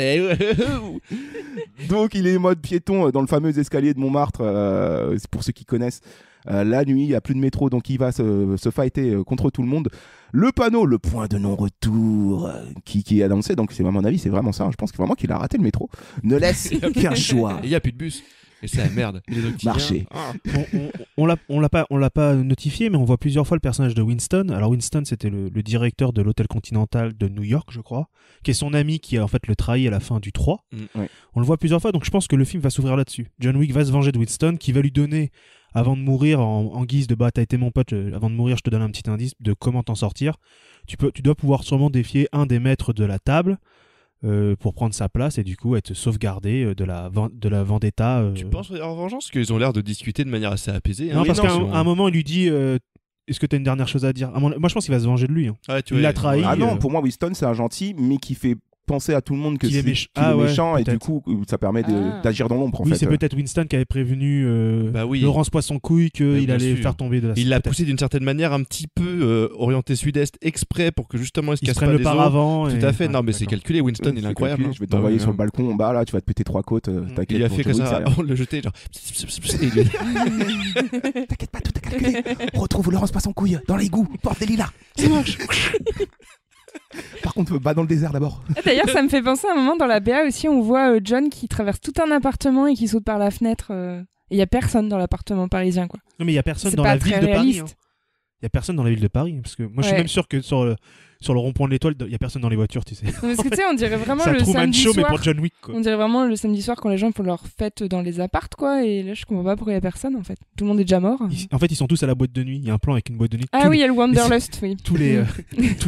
Donc, il est mode piéton dans le fameux escalier de Montmartre, pour ceux qui connaissent. La nuit, il n'y a plus de métro, donc il va se fighter contre tout le monde. Le panneau, le point de non-retour qui est annoncé, donc à mon avis, c'est vraiment ça. Je pense vraiment qu'il a raté le métro. Ne laisse qu'un choix. Il n'y a plus de bus. Et c'est la merde. Marché. On l'a pas notifié, mais on voit plusieurs fois le personnage de Winston. Alors Winston, c'était le directeur de l'hôtel Continental de New York, je crois, qui est son ami qui a en fait le trahi à la fin du 3. Ouais. On le voit plusieurs fois, donc je pense que le film va s'ouvrir là-dessus. John Wick va se venger de Winston, qui va lui donner, avant de mourir, en guise de t'as été mon pote, avant de mourir, je te donne un petit indice de comment t'en sortir. Tu dois pouvoir sûrement défier un des maîtres de la table. Pour prendre sa place et du coup être sauvegardé de la vendetta. Tu penses en vengeance qu'ils ont l'air de discuter de manière assez apaisée. Non, parce qu'à un moment il lui dit est-ce que tu as une dernière chose à dire? Moi je pense qu'il va se venger de lui. Il l'a trahi. Ah non, pour moi Winston c'est un gentil mais qui fait penser à tout le monde que qu'il est méchant et du coup ça permet d'agir dans l'ombre en fait. C'est peut-être Winston qui avait prévenu Laurence Poisson-Couille qu'il allait faire tomber de la Il l'a poussé d'une certaine manière un petit peu orienté sud-est exprès pour que justement il se casse pas le les paravent. Tout à fait. Non mais c'est calculé. Winston il est incroyable. Je vais t'envoyer sur le balcon en bas là, tu vas te péter 3 côtes. Il a fait que ça. On l'a jeté genre. T'inquiète pas, tout est calculé. Retrouve Laurence Poisson-Couille dans l'égout. Porte des lilas. Ça marche. Par contre, dans le désert d'abord. D'ailleurs, ça me fait penser à un moment dans la BA aussi, on voit John qui traverse tout un appartement et qui saute par la fenêtre. Et il n'y a personne dans l'appartement parisien, quoi. Non, mais il n'y a personne dans la ville de Paris. Il n'y a personne dans la ville de Paris. Parce que moi, je suis même sûr que sur le rond-point de l'Étoile, il n'y a personne dans les voitures, tu sais. Parce que tu sais, on dirait vraiment le Truman samedi Show, soir. mais pour John Wick, quoi. On dirait vraiment le samedi soir quand les gens font leur fête dans les appartes, quoi. Et là, je comprends pas pourquoi il n'y a personne, en fait. Tout le monde est déjà mort. En fait, ils sont tous à la boîte de nuit. Il y a un plan avec une boîte de nuit. Ah oui, il y a le Wanderlust, oui. Tous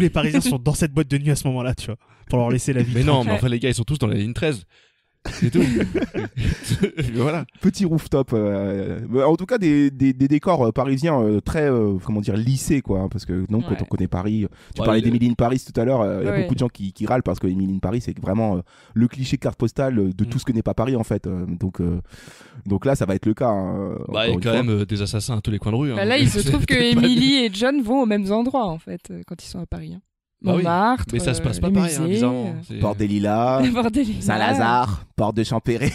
les Parisiens sont dans cette boîte de nuit à ce moment-là, tu vois. Pour leur laisser la vie. Mais non, mais enfin, les gars, ils sont tous dans la ligne 13. C'est tout. Voilà. Petit rooftop. En tout cas, des décors parisiens très, comment dire, lissés, quoi. Hein, parce que quand on connaît Paris, tu parlais d'Emily in Paris tout à l'heure. Il y a beaucoup de gens qui râlent parce que Emily in Paris, c'est vraiment le cliché carte postale de tout ce que n'est pas Paris, en fait. Donc là, ça va être le cas. Hein, il y a quand même des assassins à tous les coins de rue. Hein. Là, il se trouve que Emily et John vont aux mêmes endroits, en fait, quand ils sont à Paris. Hein. Montmartre, mais ça se passe pas pareil, bizarrement. Porte des Lilas, Saint-Lazare, Porte de Champéret.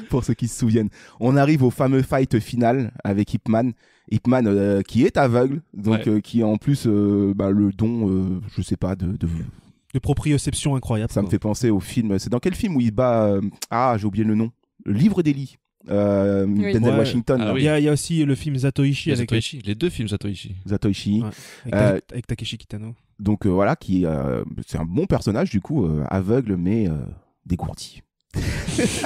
Pour ceux qui se souviennent. On arrive au fameux fight final avec Ip Man. Ip Man qui est aveugle, donc qui a en plus le don, je sais pas, de proprioception incroyable. Ça me fait penser au film. C'est dans quel film où il bat j'ai oublié le nom. Le livre d'Eli. Denzel Washington. Il y a aussi le film Zatoichi avec Zatoichi. Les deux films Zatoichi. Avec Takeshi Kitano. Donc c'est un bon personnage du coup, aveugle mais dégourdi.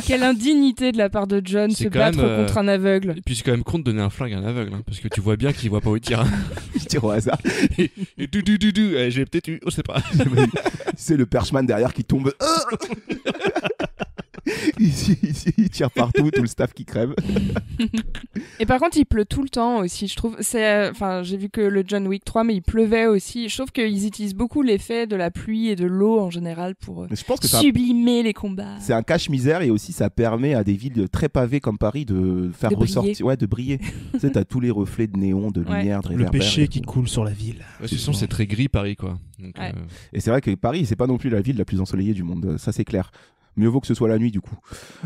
Quelle indignité de la part de John se battre contre un aveugle. Et puis c'est quand même con de donner un flingue à un aveugle, hein, parce que tu vois bien qu'il voit pas où il tire. Il tire au hasard. Et j'ai peut-être eu, on sait pas. C'est le perchman derrière qui tombe. Il tire partout, tout le staff qui crève. Et par contre, il pleut tout le temps aussi, je trouve. J'ai vu que le John Wick 3, mais il pleuvait aussi. Je trouve qu'ils utilisent beaucoup l'effet de la pluie et de l'eau en général pour sublimer les combats. C'est un cache-misère et aussi ça permet à des villes très pavées comme Paris de faire ressortir, de briller. Tu sais, t'as tous les reflets de néon, de lumière, de réverbère. Le péché qui coule sur la ville. De toute façon, c'est très gris Paris, quoi. Donc, Et c'est vrai que Paris, c'est pas non plus la ville la plus ensoleillée du monde. Ça, c'est clair. Mieux vaut que ce soit la nuit du coup.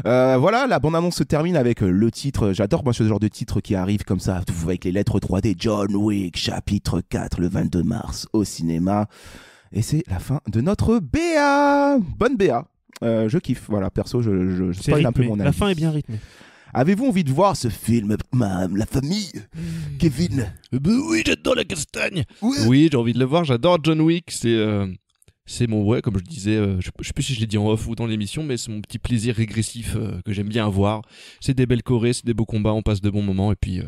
Voilà, la bande-annonce se termine avec le titre. J'adore moi ce genre de titre qui arrive comme ça, avec les lettres 3D. John Wick, chapitre 4, le 22 mars au cinéma. Et c'est la fin de notre BA. Bonne BA. Je kiffe. Voilà, perso, je spoil un peu mon avis. La fin est bien rythmée. Avez-vous envie de voir ce film, la famille, Kevin? Oui, j'adore la castagne. Oui, j'ai envie de le voir. J'adore John Wick. C'est mon, comme je disais, je sais plus si je l'ai dit en off ou dans l'émission, mais c'est mon petit plaisir régressif que j'aime bien avoir. C'est des belles chorés, c'est des beaux combats, on passe de bons moments et puis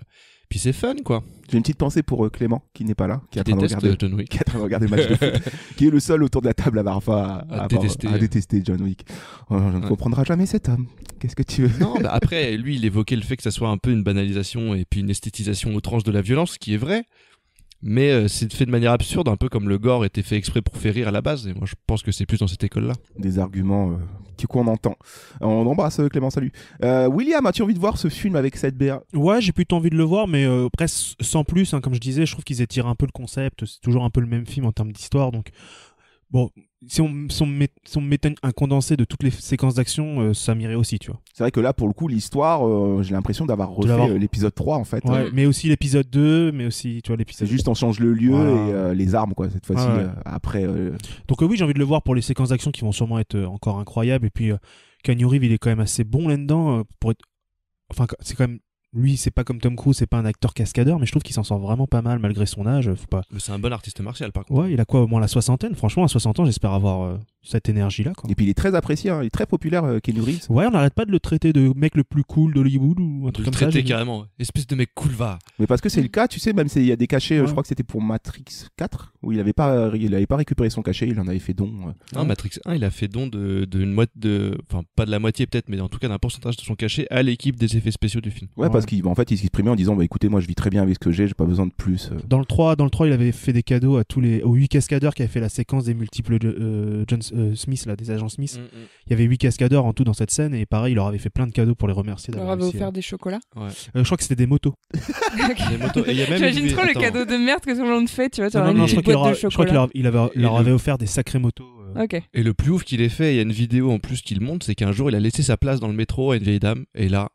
c'est fun, quoi. J'ai une petite pensée pour Clément, qui n'est pas là, qui est en train de regarder le match de foot, qui est le seul autour de la table à détester John Wick. Je ne comprendrai jamais cet homme. Qu'est-ce que tu veux? Non, après, lui, il évoquait le fait que ça soit un peu une banalisation et puis une esthétisation outrance de la violence, ce qui est vrai. Mais c'est fait de manière absurde, un peu comme le gore était fait exprès pour faire rire à la base. Et moi, je pense que c'est plus dans cette école-là. Des arguments qu'on entend. On embrasse Clément, salut. William, as-tu envie de voir ce film avec cette BA? Ouais, j'ai plutôt envie de le voir, mais presque sans plus. Hein, comme je disais, je trouve qu'ils étirent un peu le concept. C'est toujours un peu le même film en termes d'histoire. Donc, bon, si on mettait un condensé de toutes les séquences d'action, ça m'irait aussi, tu vois. C'est vrai que là, pour le coup, l'histoire, j'ai l'impression d'avoir refait l'épisode 3, en fait. Ouais, mais aussi l'épisode 2, mais aussi, tu vois, l'épisode... C'est juste, on change le lieu et les armes, quoi, cette fois-ci, après... Donc oui, j'ai envie de le voir pour les séquences d'action qui vont sûrement être encore incroyables. Et puis, Keanu Reeves, il est quand même assez bon là-dedans. Pour être... Enfin, c'est quand même... Lui, c'est pas comme Tom Cruise, c'est pas un acteur cascadeur, mais je trouve qu'il s'en sort vraiment pas mal malgré son âge. Faut pas... Mais c'est un bon artiste martial, par contre. Ouais, il a quoi, au moins la soixantaine. Franchement, à 60 ans, j'espère avoir cette énergie-là, quoi. Et puis il est très apprécié, hein. Il est très populaire, Keanu Reeves. Ouais, on n'arrête pas de le traiter de mec le plus cool d'Hollywood ou un truc comme ça. Le traiter carrément, espèce de mec cool va. Mais parce que c'est le cas, tu sais, même s'il y a des cachets, je crois que c'était pour Matrix 4, où il avait pas récupéré son cachet, il en avait fait don. Non, Matrix 1, il a fait don d'une moitié, enfin pas de la moitié peut-être, mais en tout cas d'un pourcentage de son cachet à l'équipe des effets spéciaux du film. Ouais, parce qu'en fait, il s'exprimait en disant, bah écoutez, moi je vis très bien avec ce que j'ai pas besoin de plus. Dans le 3, il avait fait des cadeaux aux 8 cascadeurs qui avaient fait la séquence des multiples John Smith, là, des agents Smith. Il y avait 8 cascadeurs en tout dans cette scène, et pareil, il leur avait fait plein de cadeaux pour les remercier d'avoir réussi. Il leur avait offert des chocolats. Je crois que c'était des motos. Des motos. J'imagine trop le cadeau de merde que tout le monde fait, tu vois, je crois qu'il leur avait offert des sacrées motos. Okay. Et le plus ouf qu'il ait fait, il y a une vidéo en plus qu'il montre, c'est qu'un jour il a laissé sa place dans le métro à une vieille dame, et là,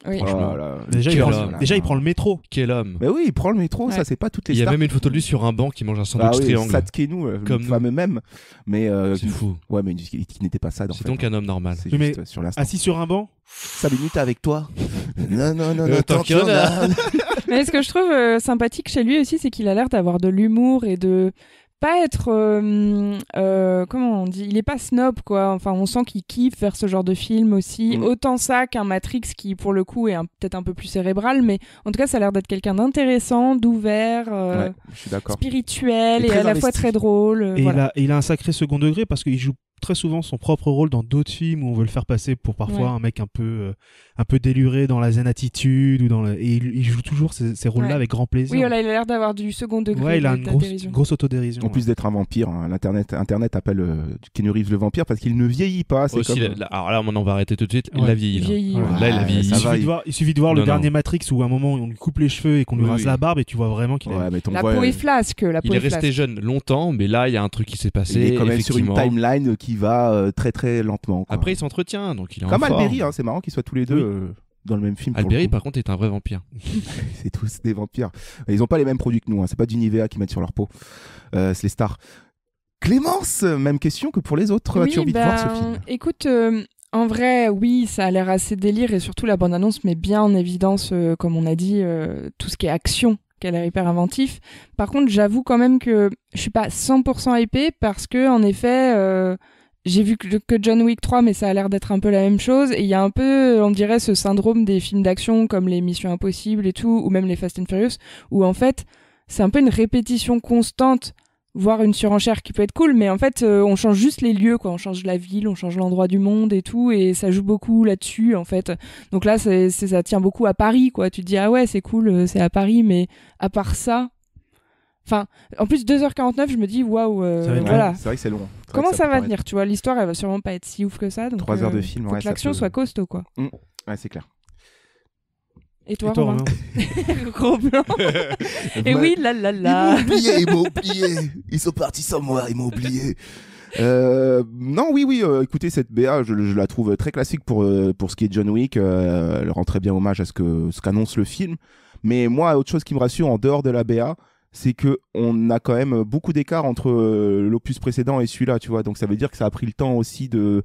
oui. franchement, déjà il prend le métro. Quel homme. Mais oui, il prend le métro, ça c'est pas toutes les stars. Il y a même une photo de lui sur un banc qui mange un sandwich triangle. Satkenu, comme le fameux même. Mais c'est fou. Ouais, mais qui n'était pas ça. C'est donc un homme normal. C'est juste sur l'instant. Assis sur un banc. 5 minutes avec toi. Non, tant qu'il y en a. Mais ce que je trouve sympathique chez lui aussi, c'est qu'il a l'air d'avoir de l'humour et de pas être comment on dit, il est pas snob, quoi. Enfin, on sent qu'il kiffe faire ce genre de film aussi, autant ça qu'un Matrix qui pour le coup est peut-être un peu plus cérébral, mais en tout cas ça a l'air d'être quelqu'un d'intéressant, d'ouvert, je suis d'accord, spirituel et à la fois très drôle. Et il a un sacré second degré parce qu'il joue très souvent son propre rôle dans d'autres films où on veut le faire passer pour parfois un mec un peu déluré dans la zen attitude et il joue toujours ces rôles-là avec grand plaisir. Oui, voilà, il a l'air d'avoir du second degré. Ouais, il a une grosse autodérision. En plus d'être un vampire, hein, Internet appelle Keanu Reeves le vampire parce qu'il ne vieillit pas. C'est aussi, alors là, on va arrêter tout de suite. Il a vieilli. Là, il a vieilli. Il suffit de voir le dernier Matrix où à un moment on lui coupe les cheveux et qu'on lui rase la barbe et tu vois vraiment qu'il a... La peau est flasque. Il est resté jeune longtemps, mais là, il y a un truc qui s'est passé. Il est quand même sur une timeline qui va très très lentement, quoi. Après il s'entretient, donc il est comme Alberi, hein, c'est marrant qu'ils soient tous les deux dans le même film. Alberi par contre est un vrai vampire. C'est tous des vampires. Ils ont pas les mêmes produits que nous, hein. C'est pas du Nivea qu'ils mettent sur leur peau, c'est les stars. Clémence, même question que pour les autres. As-tu envie de voir ce film? Écoute, en vrai, oui, ça a l'air assez délire et surtout la bande-annonce met bien en évidence, comme on a dit, tout ce qui est action, qui a l'air hyper inventif. Par contre, j'avoue quand même que je suis pas 100% hypée parce que, en effet, j'ai vu que John Wick 3, mais ça a l'air d'être un peu la même chose. Et il y a un peu, on dirait, ce syndrome des films d'action comme les Missions Impossibles et tout, ou même les Fast and Furious, où en fait, c'est un peu une répétition constante, voire une surenchère qui peut être cool, mais en fait, on change juste les lieux, quoi. On change la ville, on change l'endroit du monde et tout, et ça joue beaucoup là-dessus, en fait. Donc là, ça tient beaucoup à Paris, quoi. Tu te dis, ah ouais, c'est cool, c'est à Paris, mais à part ça... Enfin, en plus 2h49, je me dis waouh, voilà. C'est vrai que c'est long. Comment ça va tenir, tu vois, l'histoire elle va sûrement pas être si ouf que ça, donc 3 heures de film, faut que l'action soit costaud, quoi. Ouais, c'est clair. Et toi Romain? Gros blanc. Et oui, là. Ils m'ont oublié. Ils sont partis sans moi, ils m'ont oublié. Non, oui, écoutez, cette BA, je la trouve très classique pour ce qui est John Wick. Elle rend très bien hommage à ce qu'annonce le film. Mais moi, autre chose qui me rassure en dehors de la BA, c'est que on a quand même beaucoup d'écart entre l'opus précédent et celui-là, tu vois. Donc ça veut dire que ça a pris le temps aussi de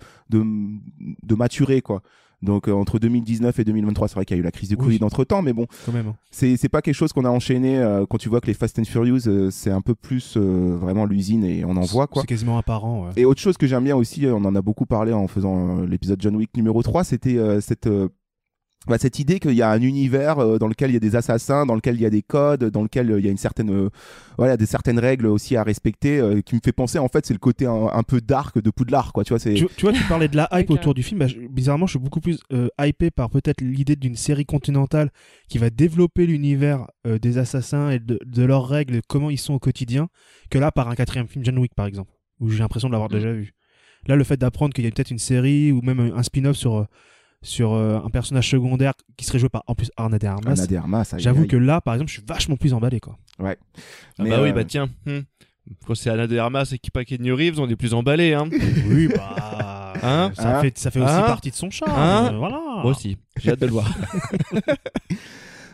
maturer, quoi. Donc entre 2019 et 2023, c'est vrai qu'il y a eu la crise du Covid entre-temps, mais bon, quand même, hein. C'est pas quelque chose qu'on a enchaîné quand tu vois que les Fast and Furious, c'est un peu plus vraiment l'usine et on en voit, quoi. C'est quasiment apparent, ouais. Et autre chose que j'aime bien aussi, on en a beaucoup parlé en faisant l'épisode John Wick numéro 3, c'était cette idée qu'il y a un univers dans lequel il y a des assassins, dans lequel il y a des codes, dans lequel il y a une certaine des certaines règles aussi à respecter, qui me fait penser, en fait, c'est le côté un peu dark de Poudlard, quoi. Tu vois, tu parlais de la hype autour du film. Bizarrement, je suis beaucoup plus hypé par peut-être l'idée d'une série continentale qui va développer l'univers des assassins et de leurs règles, comment ils sont au quotidien, que là par un 4e film, John Wick par exemple, où j'ai l'impression de l'avoir déjà vu. Là, le fait d'apprendre qu'il y a peut-être une série ou même un spin-off sur un personnage secondaire qui serait joué par en plus Ana de Armas. J'avoue que là, par exemple, je suis vachement plus emballé, quoi. Ouais. Ah bah oui, bah tiens. Quand c'est Ana de Armas et qui pas Keanu Reeves, on est plus emballé, hein. Oui, bah. Hein ça fait aussi partie de son charme. Voilà. Moi aussi, j'ai hâte de le voir.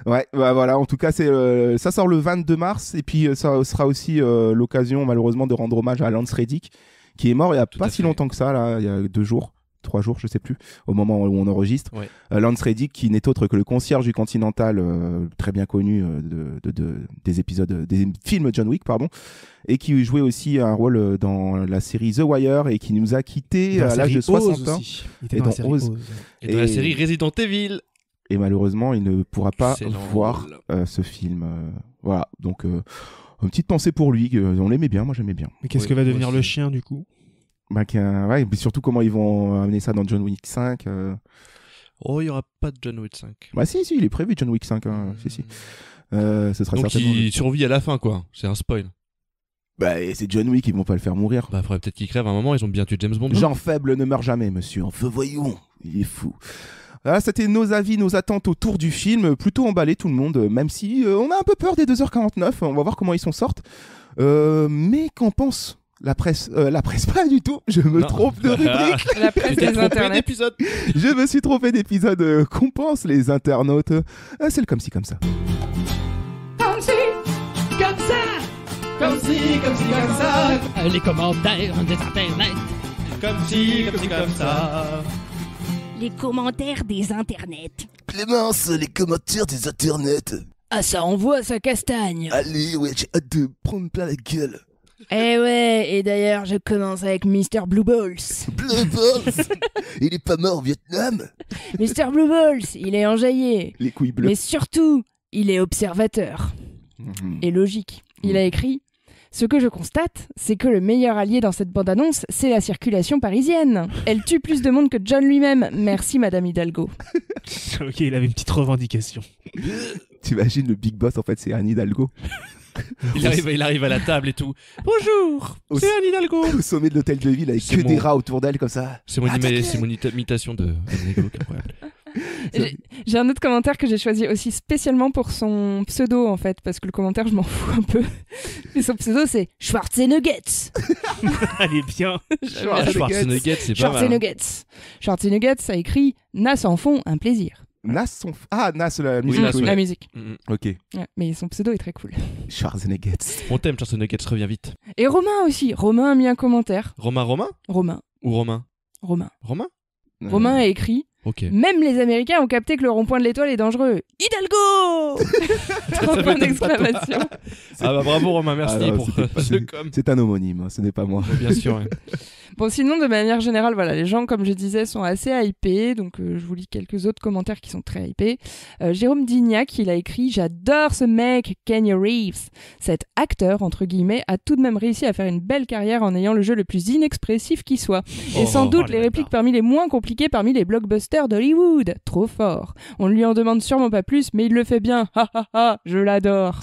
Ouais, bah voilà, en tout cas, ça sort le 22 mars, et puis ça sera aussi l'occasion, malheureusement, de rendre hommage à Lance Reddick, qui est mort il y a pas si longtemps que ça, là, il y a 2 jours. 3 jours, je sais plus, au moment où on enregistre. Ouais. Lance Reddick, qui n'est autre que le concierge du Continental, très bien connu des épisodes, des films John Wick, pardon, et qui jouait aussi un rôle dans la série The Wire et qui nous a quittés à l'âge de 60 ans. Et dans Oz. Et dans la série Resident Evil. Et malheureusement, il ne pourra pas voir ce film. Voilà, donc une petite pensée pour lui. On l'aimait bien, moi j'aimais bien. Mais qu'est-ce que va devenir le chien du coup? Ouais, mais surtout comment ils vont amener ça dans John Wick 5. Oh, il n'y aura pas de John Wick 5. Bah si, il est prévu John Wick 5. Si. Ce sera donc certainement... il survit à la fin, quoi. C'est un spoil. Bah c'est John Wick, ils vont pas le faire mourir. Bah faudrait peut-être qu'il crève à un moment, ils ont bien tué James Bond. Jean faible ne meurt jamais, monsieur. Enfin voyons, il est fou. Voilà, c'était nos avis, nos attentes autour du film. Plutôt emballé tout le monde, même si on a un peu peur des 2h49. On va voir comment ils s'en sortent. Mais qu'en pense la presse pas du tout, je me trompe de rubrique. La presse des internets. Je me suis trompé d'épisode. Qu'en pensent les internautes? C'est le comme ci comme ça. Comme ci, comme ça. Comme ci, comme ça. Les commentaires des internets. Comme ci, comme ça. Les commentaires des internets. Clémence, les commentaires des internets. Ah, ça envoie sa castagne. Allez, ouais, j'ai hâte de prendre plein la gueule. Eh ouais, et d'ailleurs, je commence avec Mr. Blue Balls. Blue Balls. Il est pas mort au Vietnam. Mr. Blue Balls, il est enjaillé. Les couilles bleues. Mais surtout, il est observateur. Et logique. Il a écrit: ce que je constate, c'est que le meilleur allié dans cette bande-annonce, c'est la circulation parisienne. Elle tue plus de monde que John lui-même. Merci, Madame Hidalgo. Ok, il avait une petite revendication. T'imagines le Big Boss, en fait, c'est Anne Hidalgo. Il arrive à la table et tout. Bonjour, c'est Anne Hidalgo. Au sommet de l'hôtel de ville avec que des rats autour d'elle comme ça. C'est mon imitation de Anne Hidalgo qui est incroyable. J'ai un autre commentaire que j'ai choisi aussi spécialement pour son pseudo en fait, parce que le commentaire je m'en fous un peu. Mais son pseudo c'est Schwarzenegger. Elle est bien. Schwarzenegger, c'est pas mal. Schwarzenegger a écrit Nas en fond un plaisir. Nas, la musique. Oui, la musique. Ok. Ouais, mais son pseudo est très cool. Schwarzenegger. On t'aime, Schwarzenegger, reviens vite. Et Romain aussi. Romain a mis un commentaire. Romain ou Romain? Romain a écrit: même les Américains ont capté que le rond-point de l'étoile est dangereux. Hidalgo. 3 points d'exclamation. Ah bah bravo Romain, merci pour ce com. C'est un homonyme, ce n'est pas moi. Bien sûr. Ouais. Bon, sinon, de manière générale, voilà, les gens, comme je disais, sont assez hypés. Donc, je vous lis quelques autres commentaires qui sont très hypés. Jérôme Dignac, il a écrit: j'adore ce mec, Keanu Reeves. Cet acteur, entre guillemets, a tout de même réussi à faire une belle carrière en ayant le jeu le plus inexpressif qui soit. Et sans doute les répliques parmi les moins compliquées parmi les blockbusters d'Hollywood. Trop fort. On ne lui en demande sûrement pas plus, mais il le fait bien. Ha ha ha, je l'adore.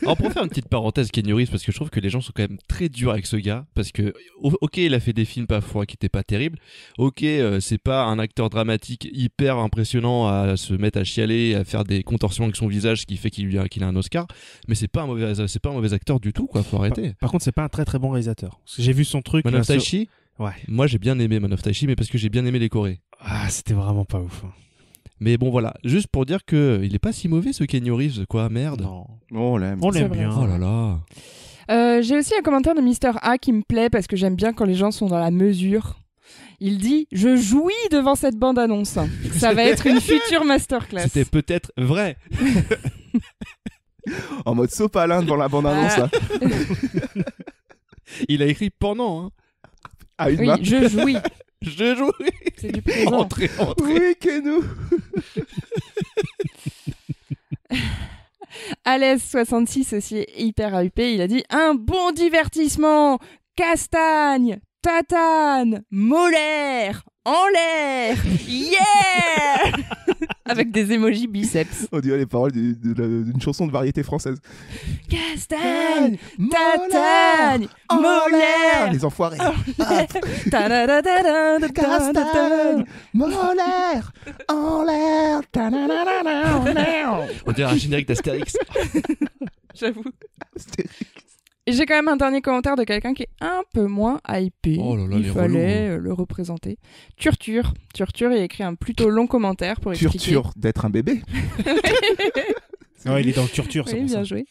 Alors, pour faire une petite parenthèse, Keanu Reeves, parce que je trouve que les gens sont quand même très durs avec ce gars. Parce que, ok, il a fait des films parfois qui étaient pas terribles. Ok, c'est pas un acteur dramatique hyper impressionnant à se mettre à chialer, à faire des contorsions avec son visage, ce qui fait qu'il a un Oscar. Mais c'est pas un mauvais acteur du tout, quoi. Faut arrêter. Par contre, c'est pas un très très bon réalisateur. Parce que j'ai vu son truc. Man of Taichi. Ouais. Moi, j'ai bien aimé Man of Taichi, mais parce que j'ai bien aimé les Corées. Ah, c'était vraiment pas ouf. Mais bon, voilà. Juste pour dire que il est pas si mauvais ce Keanu Reeves, quoi. Merde. Non. On l'aime. On l'aime bien. Oh là là. J'ai aussi un commentaire de Mr. A qui me plaît parce que j'aime bien quand les gens sont dans la mesure. Il dit: je jouis devant cette bande-annonce. Ça va être une future masterclass. C'était peut-être vrai. En mode sopalin devant la bande-annonce. Là. Il a écrit pendant. Hein. Ah, oui, je jouis. Je jouis. C'est du présent. Entrez. Oui, que nous. Alès66 aussi hyper hypé, il a dit: un bon divertissement, castagne, tatane, molaire, en l'air, yeah. Avec des emojis biceps. On dirait les paroles d'une chanson de variété française. Castagne, tatane, molaire. Les enfoirés. Castagne, molaire, en l'air. On dirait un générique d'Astérix. J'avoue. Astérix. Et j'ai quand même un dernier commentaire de quelqu'un qui est un peu moins hypé. Oh là là, il les fallait le représenter. Turtur, il a écrit un plutôt long commentaire pour expliquer. Turtur d'être un bébé. Ouais, il est dans le turtur, c'est oui, pour bien ça. joué.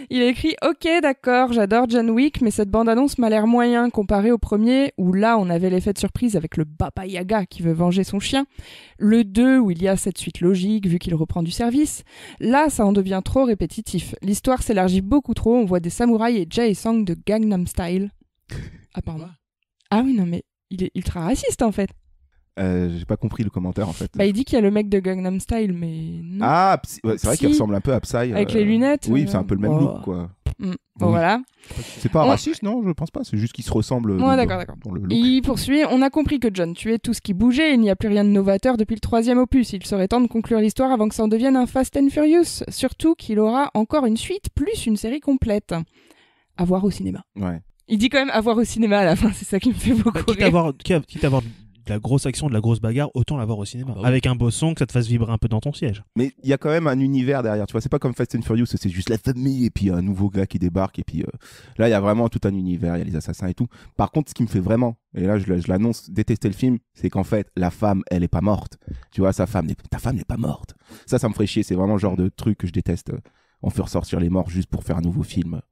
Il a écrit « Ok, d'accord, j'adore John Wick, mais cette bande-annonce m'a l'air moyen comparé au premier, où là, on avait l'effet de surprise avec le Baba Yaga qui veut venger son chien. Le 2, où il y a cette suite logique, vu qu'il reprend du service. Là, ça en devient trop répétitif. L'histoire s'élargit beaucoup trop, on voit des samouraïs et Jae Song de Gangnam Style. » Apparemment. Ah oui, non, mais il est ultra raciste, en fait. J'ai pas compris le commentaire en fait. Bah, il dit qu'il y a le mec de Gangnam Style, mais non. Ah, ouais, c'est vrai qu'il ressemble un peu à Psy. Avec les lunettes. Oui, c'est un peu le même look, quoi. Bon, Oui. voilà. C'est pas raciste, non, je pense pas. C'est juste qu'ils se ressemblent. Ouais, d'accord. Dans le look. Il poursuit. On a compris que John tuait tout ce qui bougeait. Il n'y a plus rien de novateur depuis le 3e opus. Il serait temps de conclure l'histoire avant que ça en devienne un Fast and Furious. Surtout qu'il aura encore une suite plus une série complète. À voir au cinéma. Ouais. Il dit quand même à voir au cinéma à la fin. C'est ça qui me fait beaucoup rire. Quitte à avoir de la grosse action, de la grosse bagarre, autant l'avoir au cinéma. Ah bah oui. Avec un beau son, que ça te fasse vibrer un peu dans ton siège. Mais il y a quand même un univers derrière, tu vois, c'est pas comme Fast and Furious, c'est juste la famille et puis un nouveau gars qui débarque et puis là il y a vraiment tout un univers, il y a les assassins et tout. Par contre, ce qui me fait vraiment, et là je l'annonce, détester le film, c'est qu'en fait la femme, elle est pas morte. Tu vois, ta femme n'est pas morte. Ça me ferait chier, c'est vraiment le genre de truc que je déteste. On fait ressortir les morts juste pour faire un nouveau film.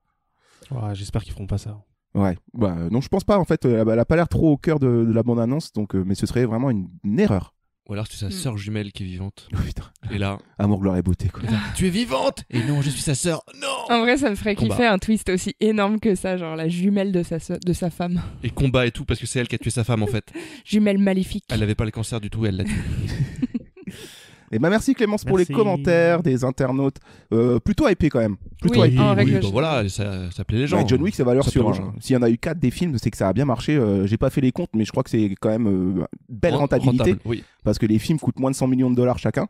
Ouais, j'espère qu'ils feront pas ça. Ouais, bah non, je pense pas en fait. Elle a pas l'air trop au cœur de la bande-annonce, donc mais ce serait vraiment une erreur. Ou alors c'est sa sœur jumelle qui est vivante. Oh, putain. Et là, amour, gloire et beauté quoi. Tu es vivante. Et non, je suis sa sœur. Non. En vrai, ça me ferait kiffer un twist aussi énorme que ça, genre la jumelle de sa femme. Et combat et tout parce que c'est elle qui a tué sa femme en fait. Jumelle maléfique. Elle avait pas le cancer du tout, elle l'a tué. Et bah merci Clémence pour les commentaires des internautes plutôt hypés quand même. Plutôt oui, hypés. Bah voilà, ça plaît les gens. Ouais, John Wick, ça valeur ça sûre. S'il y en a eu 4 des films, c'est que ça a bien marché. J'ai pas fait les comptes, mais je crois que c'est quand même belle rentabilité. Rentable, oui. Parce que les films coûtent moins de 100 millions de dollars chacun.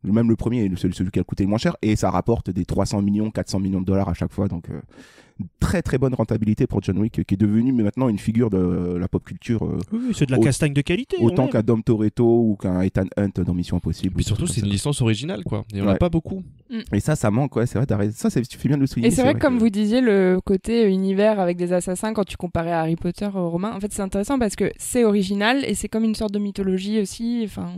Même le premier est celui qui a coûté le moins cher. Et ça rapporte des 300 millions, 400 millions de dollars à chaque fois. Donc très très bonne rentabilité pour John Wick, qui est devenu maintenant une figure de la pop culture. Oui, c'est de la castagne de qualité. Autant qu'un Dom Toretto ou qu'un Ethan Hunt dans Mission Impossible. Mais surtout, c'est une licence originale, quoi. Et on Ouais. a pas beaucoup. Et ça manque, ouais, c'est vrai, t'as raison. Ça, tu fais bien de le souligner. Et c'est vrai que comme vous disiez, le côté univers avec des assassins, quand tu comparais à Harry Potter, Romain, en fait, c'est intéressant parce que c'est original et c'est comme une sorte de mythologie aussi. Enfin,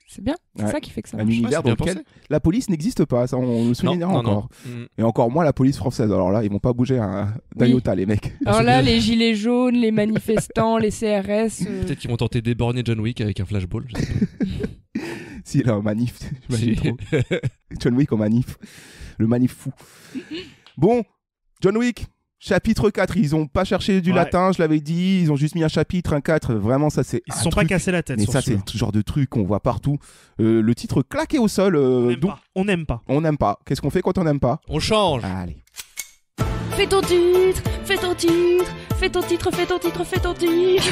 c'est bien. C'est ça qui fait que ça un marche. univers dans lequel la police n'existe pas, ça on le soulignera encore. Et encore moins la police française. Alors là, ils vont pas bouger d'un iota, les mecs. Alors là, les gilets jaunes, les manifestants, les CRS. Peut-être qu'ils vont tenter d'éborgner John Wick avec un flashball. Je sais pas. S'il a un manif, j'imagine trop. John Wick en manif. Le manif fou. Bon, John Wick. Chapitre 4, ils ont pas cherché du latin, je l'avais dit, ils ont juste mis un chapitre, un 4, vraiment ça c'est... Ils se sont pas cassés la tête. Mais ça c'est le genre de truc qu'on voit partout. Le titre claqué au sol. On n'aime pas. On n'aime pas. Qu'est-ce qu'on fait quand on n'aime pas? On change. Allez. Fais ton titre, fais ton titre, fais ton titre, fais ton titre, fais ton titre.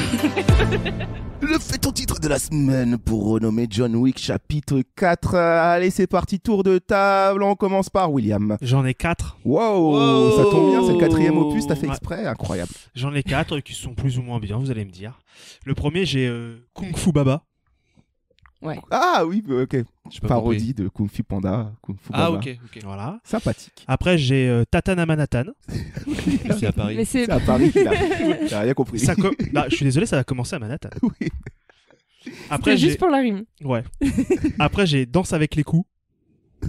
Le fait ton titre de la semaine pour renommer John Wick chapitre 4. Allez, c'est parti, tour de table. On commence par William. J'en ai 4. Wow, ça tombe bien, c'est le 4e opus, t'as fait exprès, incroyable. J'en ai 4 qui sont plus ou moins bien, vous allez me dire. Le premier, j'ai Kung Fu Baba. Ouais. Ah oui, ok. Parodie de Kung Fu Panda, Kung Fu Baba. Ah ok. Voilà. Sympathique. Après, j'ai Tatana Manhattan. C'est à Paris. Mais c'est à Paris, t'as rien compris. Bah, je suis désolé, ça va commencer à Manhattan. Oui. Après, juste pour la rime. Ouais. Après, j'ai Danse avec les coups.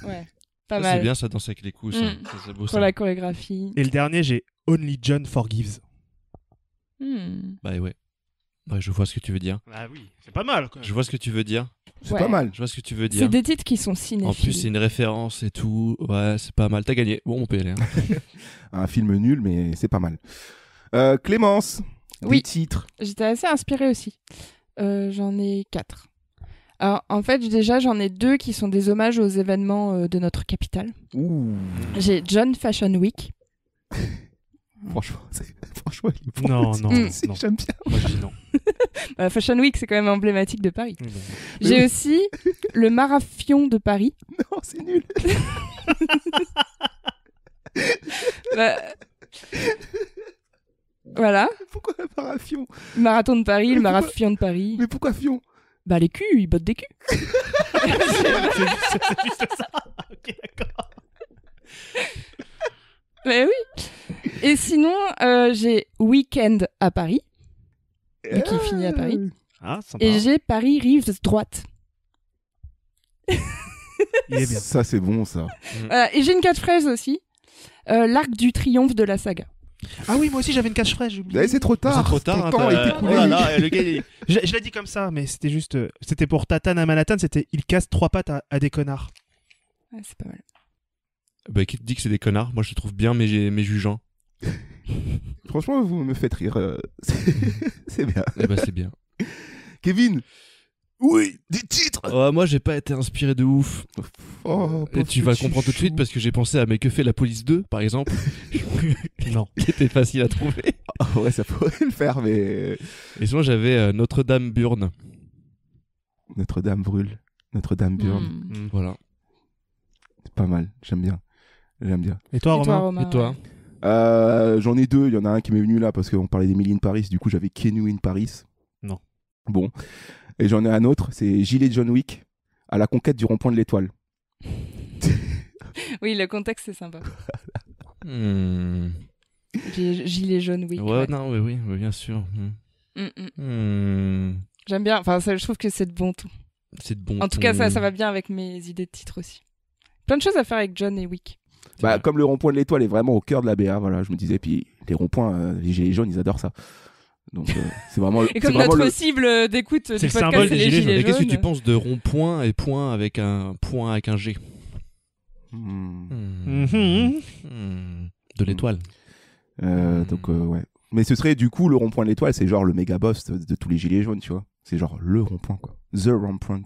Ouais. Pas mal. C'est bien ça, Danse avec les coups. Ça. C'est beau, pour ça. la chorégraphie. Et le dernier, j'ai Only John Forgives. Bah ouais. Ouais, je vois ce que tu veux dire. Ah oui, c'est pas mal. Quoi. Je vois ce que tu veux dire. C'est pas mal. Je vois ce que tu veux dire. C'est des titres qui sont cinéphiles. En plus, c'est une référence et tout. Ouais, c'est pas mal. T'as gagné. Bon, on peut y aller. Hein. Un film nul, mais c'est pas mal. Clémence, des titres. J'étais assez inspirée aussi. J'en ai 4. Alors, en fait, déjà, j'en ai 2 qui sont des hommages aux événements de notre capitale. Ouh. J'ai John Fashion Week. Franchement, il est non. J'aime bien. Moi, je dis non. Bah, Fashion Week, c'est quand même emblématique de Paris. J'ai aussi le Marathon de Paris. Non, c'est nul. Bah... Voilà. Pourquoi le marathon? Marathon de Paris, le Marathon de Paris. Mais pourquoi Fion? Bah les culs, ils bottent des culs. c'est juste ça. Ok, d'accord. Mais oui. Et sinon, j'ai Weekend à Paris, qui finit à Paris. Ah, sympa. Et j'ai Paris Rives droite. Il est bien. Ça, c'est bon, ça. Et j'ai une catchphrase aussi. L'arc du triomphe de la saga. Ah oui, moi aussi j'avais une catchphrase, j'ai oublié. C'est trop tard. C'est trop tard. Ton temps est écoulé. Oh là là, le gars, Je l'ai dit comme ça, mais c'était juste. C'était pour Tatane à Manhattan, c'était il casse 3 pattes à des connards. Ouais, c'est pas mal. Bah, qui te dit que c'est des connards? Moi, je les trouve bien, mais jugeants. Franchement, vous me faites rire. C'est bien. Eh ben, c'est bien. Kevin. Oui, des titres. Moi, j'ai pas été inspiré de ouf. Et tu vas comprendre tout de suite parce que j'ai pensé à Mais que fait la police 2, par exemple. Non. Qui était facile à trouver. Ouais, ça pourrait le faire, mais. Et sinon, j'avais Notre-Dame burne. Notre-Dame brûle. Notre-Dame burne. Voilà. C'est pas mal, j'aime bien. Et toi, Romain? Et toi? J'en ai deux. Il y en a un qui m'est venu là parce qu'on parlait d'Emily in Paris. Du coup, j'avais Keanu in Paris. Non. Bon. Et j'en ai un autre, c'est Gilet John Wick à la conquête du rond-point de l'étoile. Oui, le contexte, c'est sympa. Gilet jaune Wick. Ouais, non, oui, bien sûr. J'aime bien. Enfin, ça, je trouve que c'est de bon ton. C'est de bon En tout cas, ça va bien avec mes idées de titres aussi. Plein de choses à faire avec John et Wick. Bah, comme le rond-point de l'étoile est vraiment au cœur de la BA, voilà, je me disais, puis les ronds-points, les gilets jaunes, ils adorent ça. Donc c'est vraiment. Et comme notre cible d'écoute du podcast, c'est les gilets jaunes. Et qu'est-ce que tu penses de rond-point et point avec un G? De l'étoile. Donc ouais. Mais ce serait du coup le rond-point de l'étoile, c'est genre le méga boss de tous les gilets jaunes, tu vois. C'est genre le rond-point, quoi. The rond-point.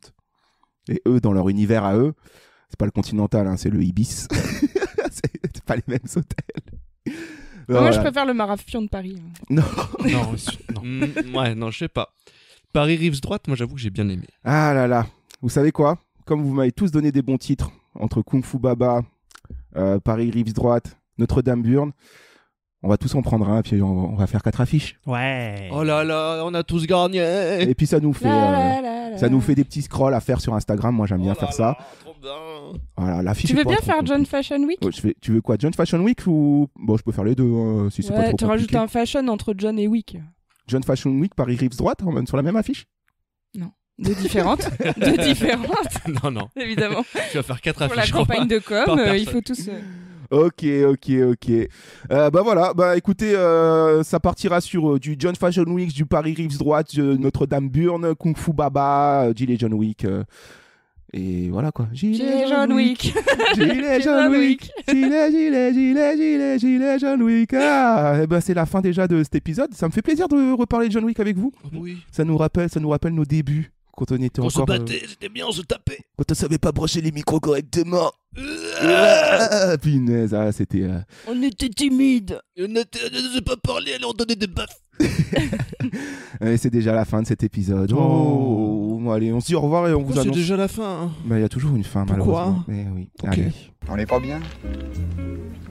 Et eux, dans leur univers à eux, c'est pas le Continental, hein, c'est le Ibis. c'est pas les mêmes hôtels. Moi, je préfère le Marathon de Paris. Non. Ouais, non, je sais pas. Paris Rives droite, moi, j'avoue que j'ai bien aimé. Ah là là. Vous savez quoi? Comme vous m'avez tous donné des bons titres, entre Kung Fu Baba, Paris Rives droite, Notre-Dame burne, on va tous en prendre un, puis on va faire 4 affiches. Ouais. Oh là là, on a tous gagné. Et puis ça nous fait des petits scrolls à faire sur Instagram. Moi, j'aime bien faire ça. Trop bien. Voilà, l'affiche. Tu veux bien faire John Fashion Week? Tu veux quoi, John Fashion Week ou bon, je peux faire les deux si c'est pas trop compliqué. Tu rajoutes un fashion entre John et Week. John Fashion Week, Paris Rives droite, sur la même affiche? Non. Deux différentes. Non. Évidemment. Tu vas faire 4 affiches. Pour la campagne de com, il faut tous. Ok. Bah voilà, bah écoutez, ça partira sur du John Fashion Week, du Paris Rives droite, Notre-Dame burne, Kung Fu Baba, Gilet John Wick. Et voilà quoi. Gilet John Wick. Gilet John Wick. Gilet John Wick. Ah, et ben c'est la fin déjà de cet épisode. Ça me fait plaisir de reparler de John Wick avec vous. Oui. Ça nous rappelle nos débuts. Quand on était on encore. On se battait, c'était bien, on se tapait. Quand on savait pas brancher les micros correctement. Punaise, c'était. On était timides. On ne s'est pas parlé, alors on donnait des baffes. Et c'est déjà la fin de cet épisode. Bon, allez, on se dit au revoir et on vous annonce. C'est déjà la fin. Hein. Bah, il y a toujours une fin, malheureusement. Mais oui. Okay. Allez. On n'est pas bien?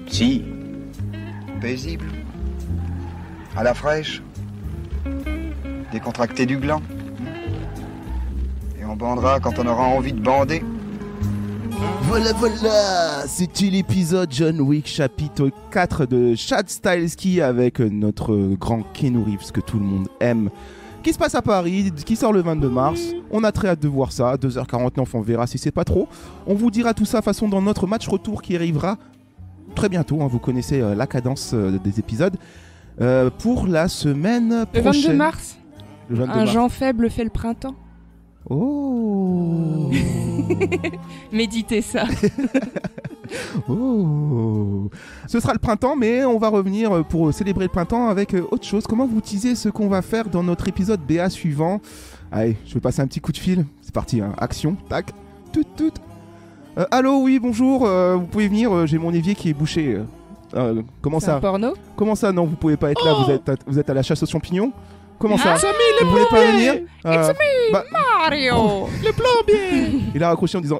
Si. Paisible. À la fraîche. Décontracté du gland. Et on bandera quand on aura envie de bander. Voilà, c'était l'épisode John Wick chapitre 4 de Chad Stahelski avec notre grand Keanu Reeves que tout le monde aime, qui se passe à Paris, qui sort le 22 mars. On a très hâte de voir ça, 2h49, on verra si c'est pas trop. On vous dira tout ça façon dans notre match retour qui arrivera très bientôt, hein, vous connaissez la cadence des épisodes, pour la semaine prochaine. Le 22 mars, le 22 un mars. Jean faible fait le printemps. Oh. Méditez ça. Oh. Ce sera le printemps, mais on va revenir pour célébrer le printemps avec autre chose. Comment vous teaser ce qu'on va faire dans notre épisode BA suivant? Allez, je vais passer un petit coup de fil. C'est parti, hein. Action, tac, tout. Allô, oui, bonjour, vous pouvez venir, j'ai mon évier qui est bouché. Comment ça? Un porno? Comment ça? Non, vous pouvez pas être là, vous êtes à la chasse aux champignons? Comment ça? It's me, vous voulez pas venir? It's me, Mario. Le plombier. Il a raccroché en disant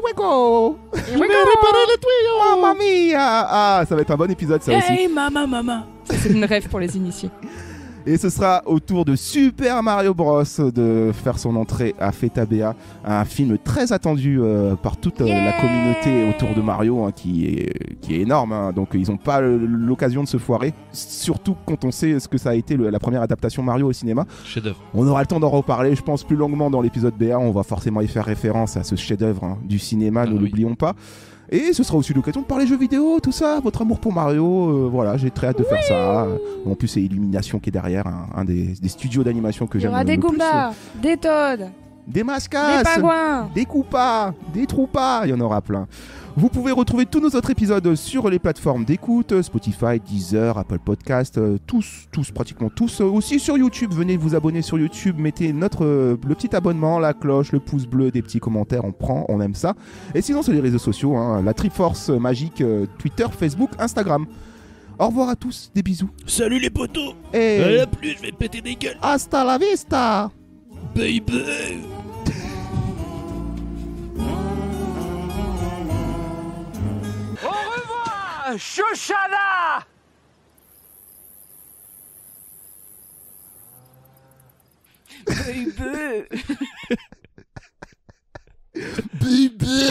Wego. Je vais réparer les tuyaux. Mamma mia. Ah, ça va être un bon épisode ça aussi. Hey, maman. Ça, c'est une rêve pour les initiés. Et ce sera au tour de Super Mario Bros de faire son entrée à FETABA, un film très attendu par toute la communauté autour de Mario, hein, qui est énorme, hein. Donc ils n'ont pas l'occasion de se foirer, surtout quand on sait ce que ça a été la première adaptation Mario au cinéma. Chef-d'œuvre. On aura le temps d'en reparler, je pense, plus longuement dans l'épisode BA. On va forcément y faire référence à ce chef-d'œuvre, hein, du cinéma, ne l'oublions pas. Et ce sera aussi l'occasion de parler jeux vidéo, tout ça, votre amour pour Mario. Voilà, j'ai très hâte de faire ça. En plus, c'est Illumination qui est derrière, un des studios d'animation que j'aime le plus. Il y aura des Goombas, des Toads, des Mascas, des Pingouins, des Koopas, des Troupas, il y en aura plein. Vous pouvez retrouver tous nos autres épisodes sur les plateformes d'écoute, Spotify, Deezer, Apple Podcast, tous, pratiquement tous. Aussi sur YouTube, venez vous abonner sur YouTube, mettez le petit abonnement, la cloche, le pouce bleu, des petits commentaires, on aime ça. Et sinon sur les réseaux sociaux, hein, la Triforce magique, Twitter, Facebook, Instagram. Au revoir à tous, des bisous. Salut les potos. Et à la plus, je vais péter des gueules. Hasta la vista, baby. Shoshana! Baby! Baby!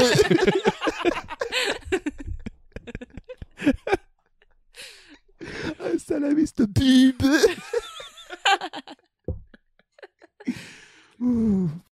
Hasta la vista, baby!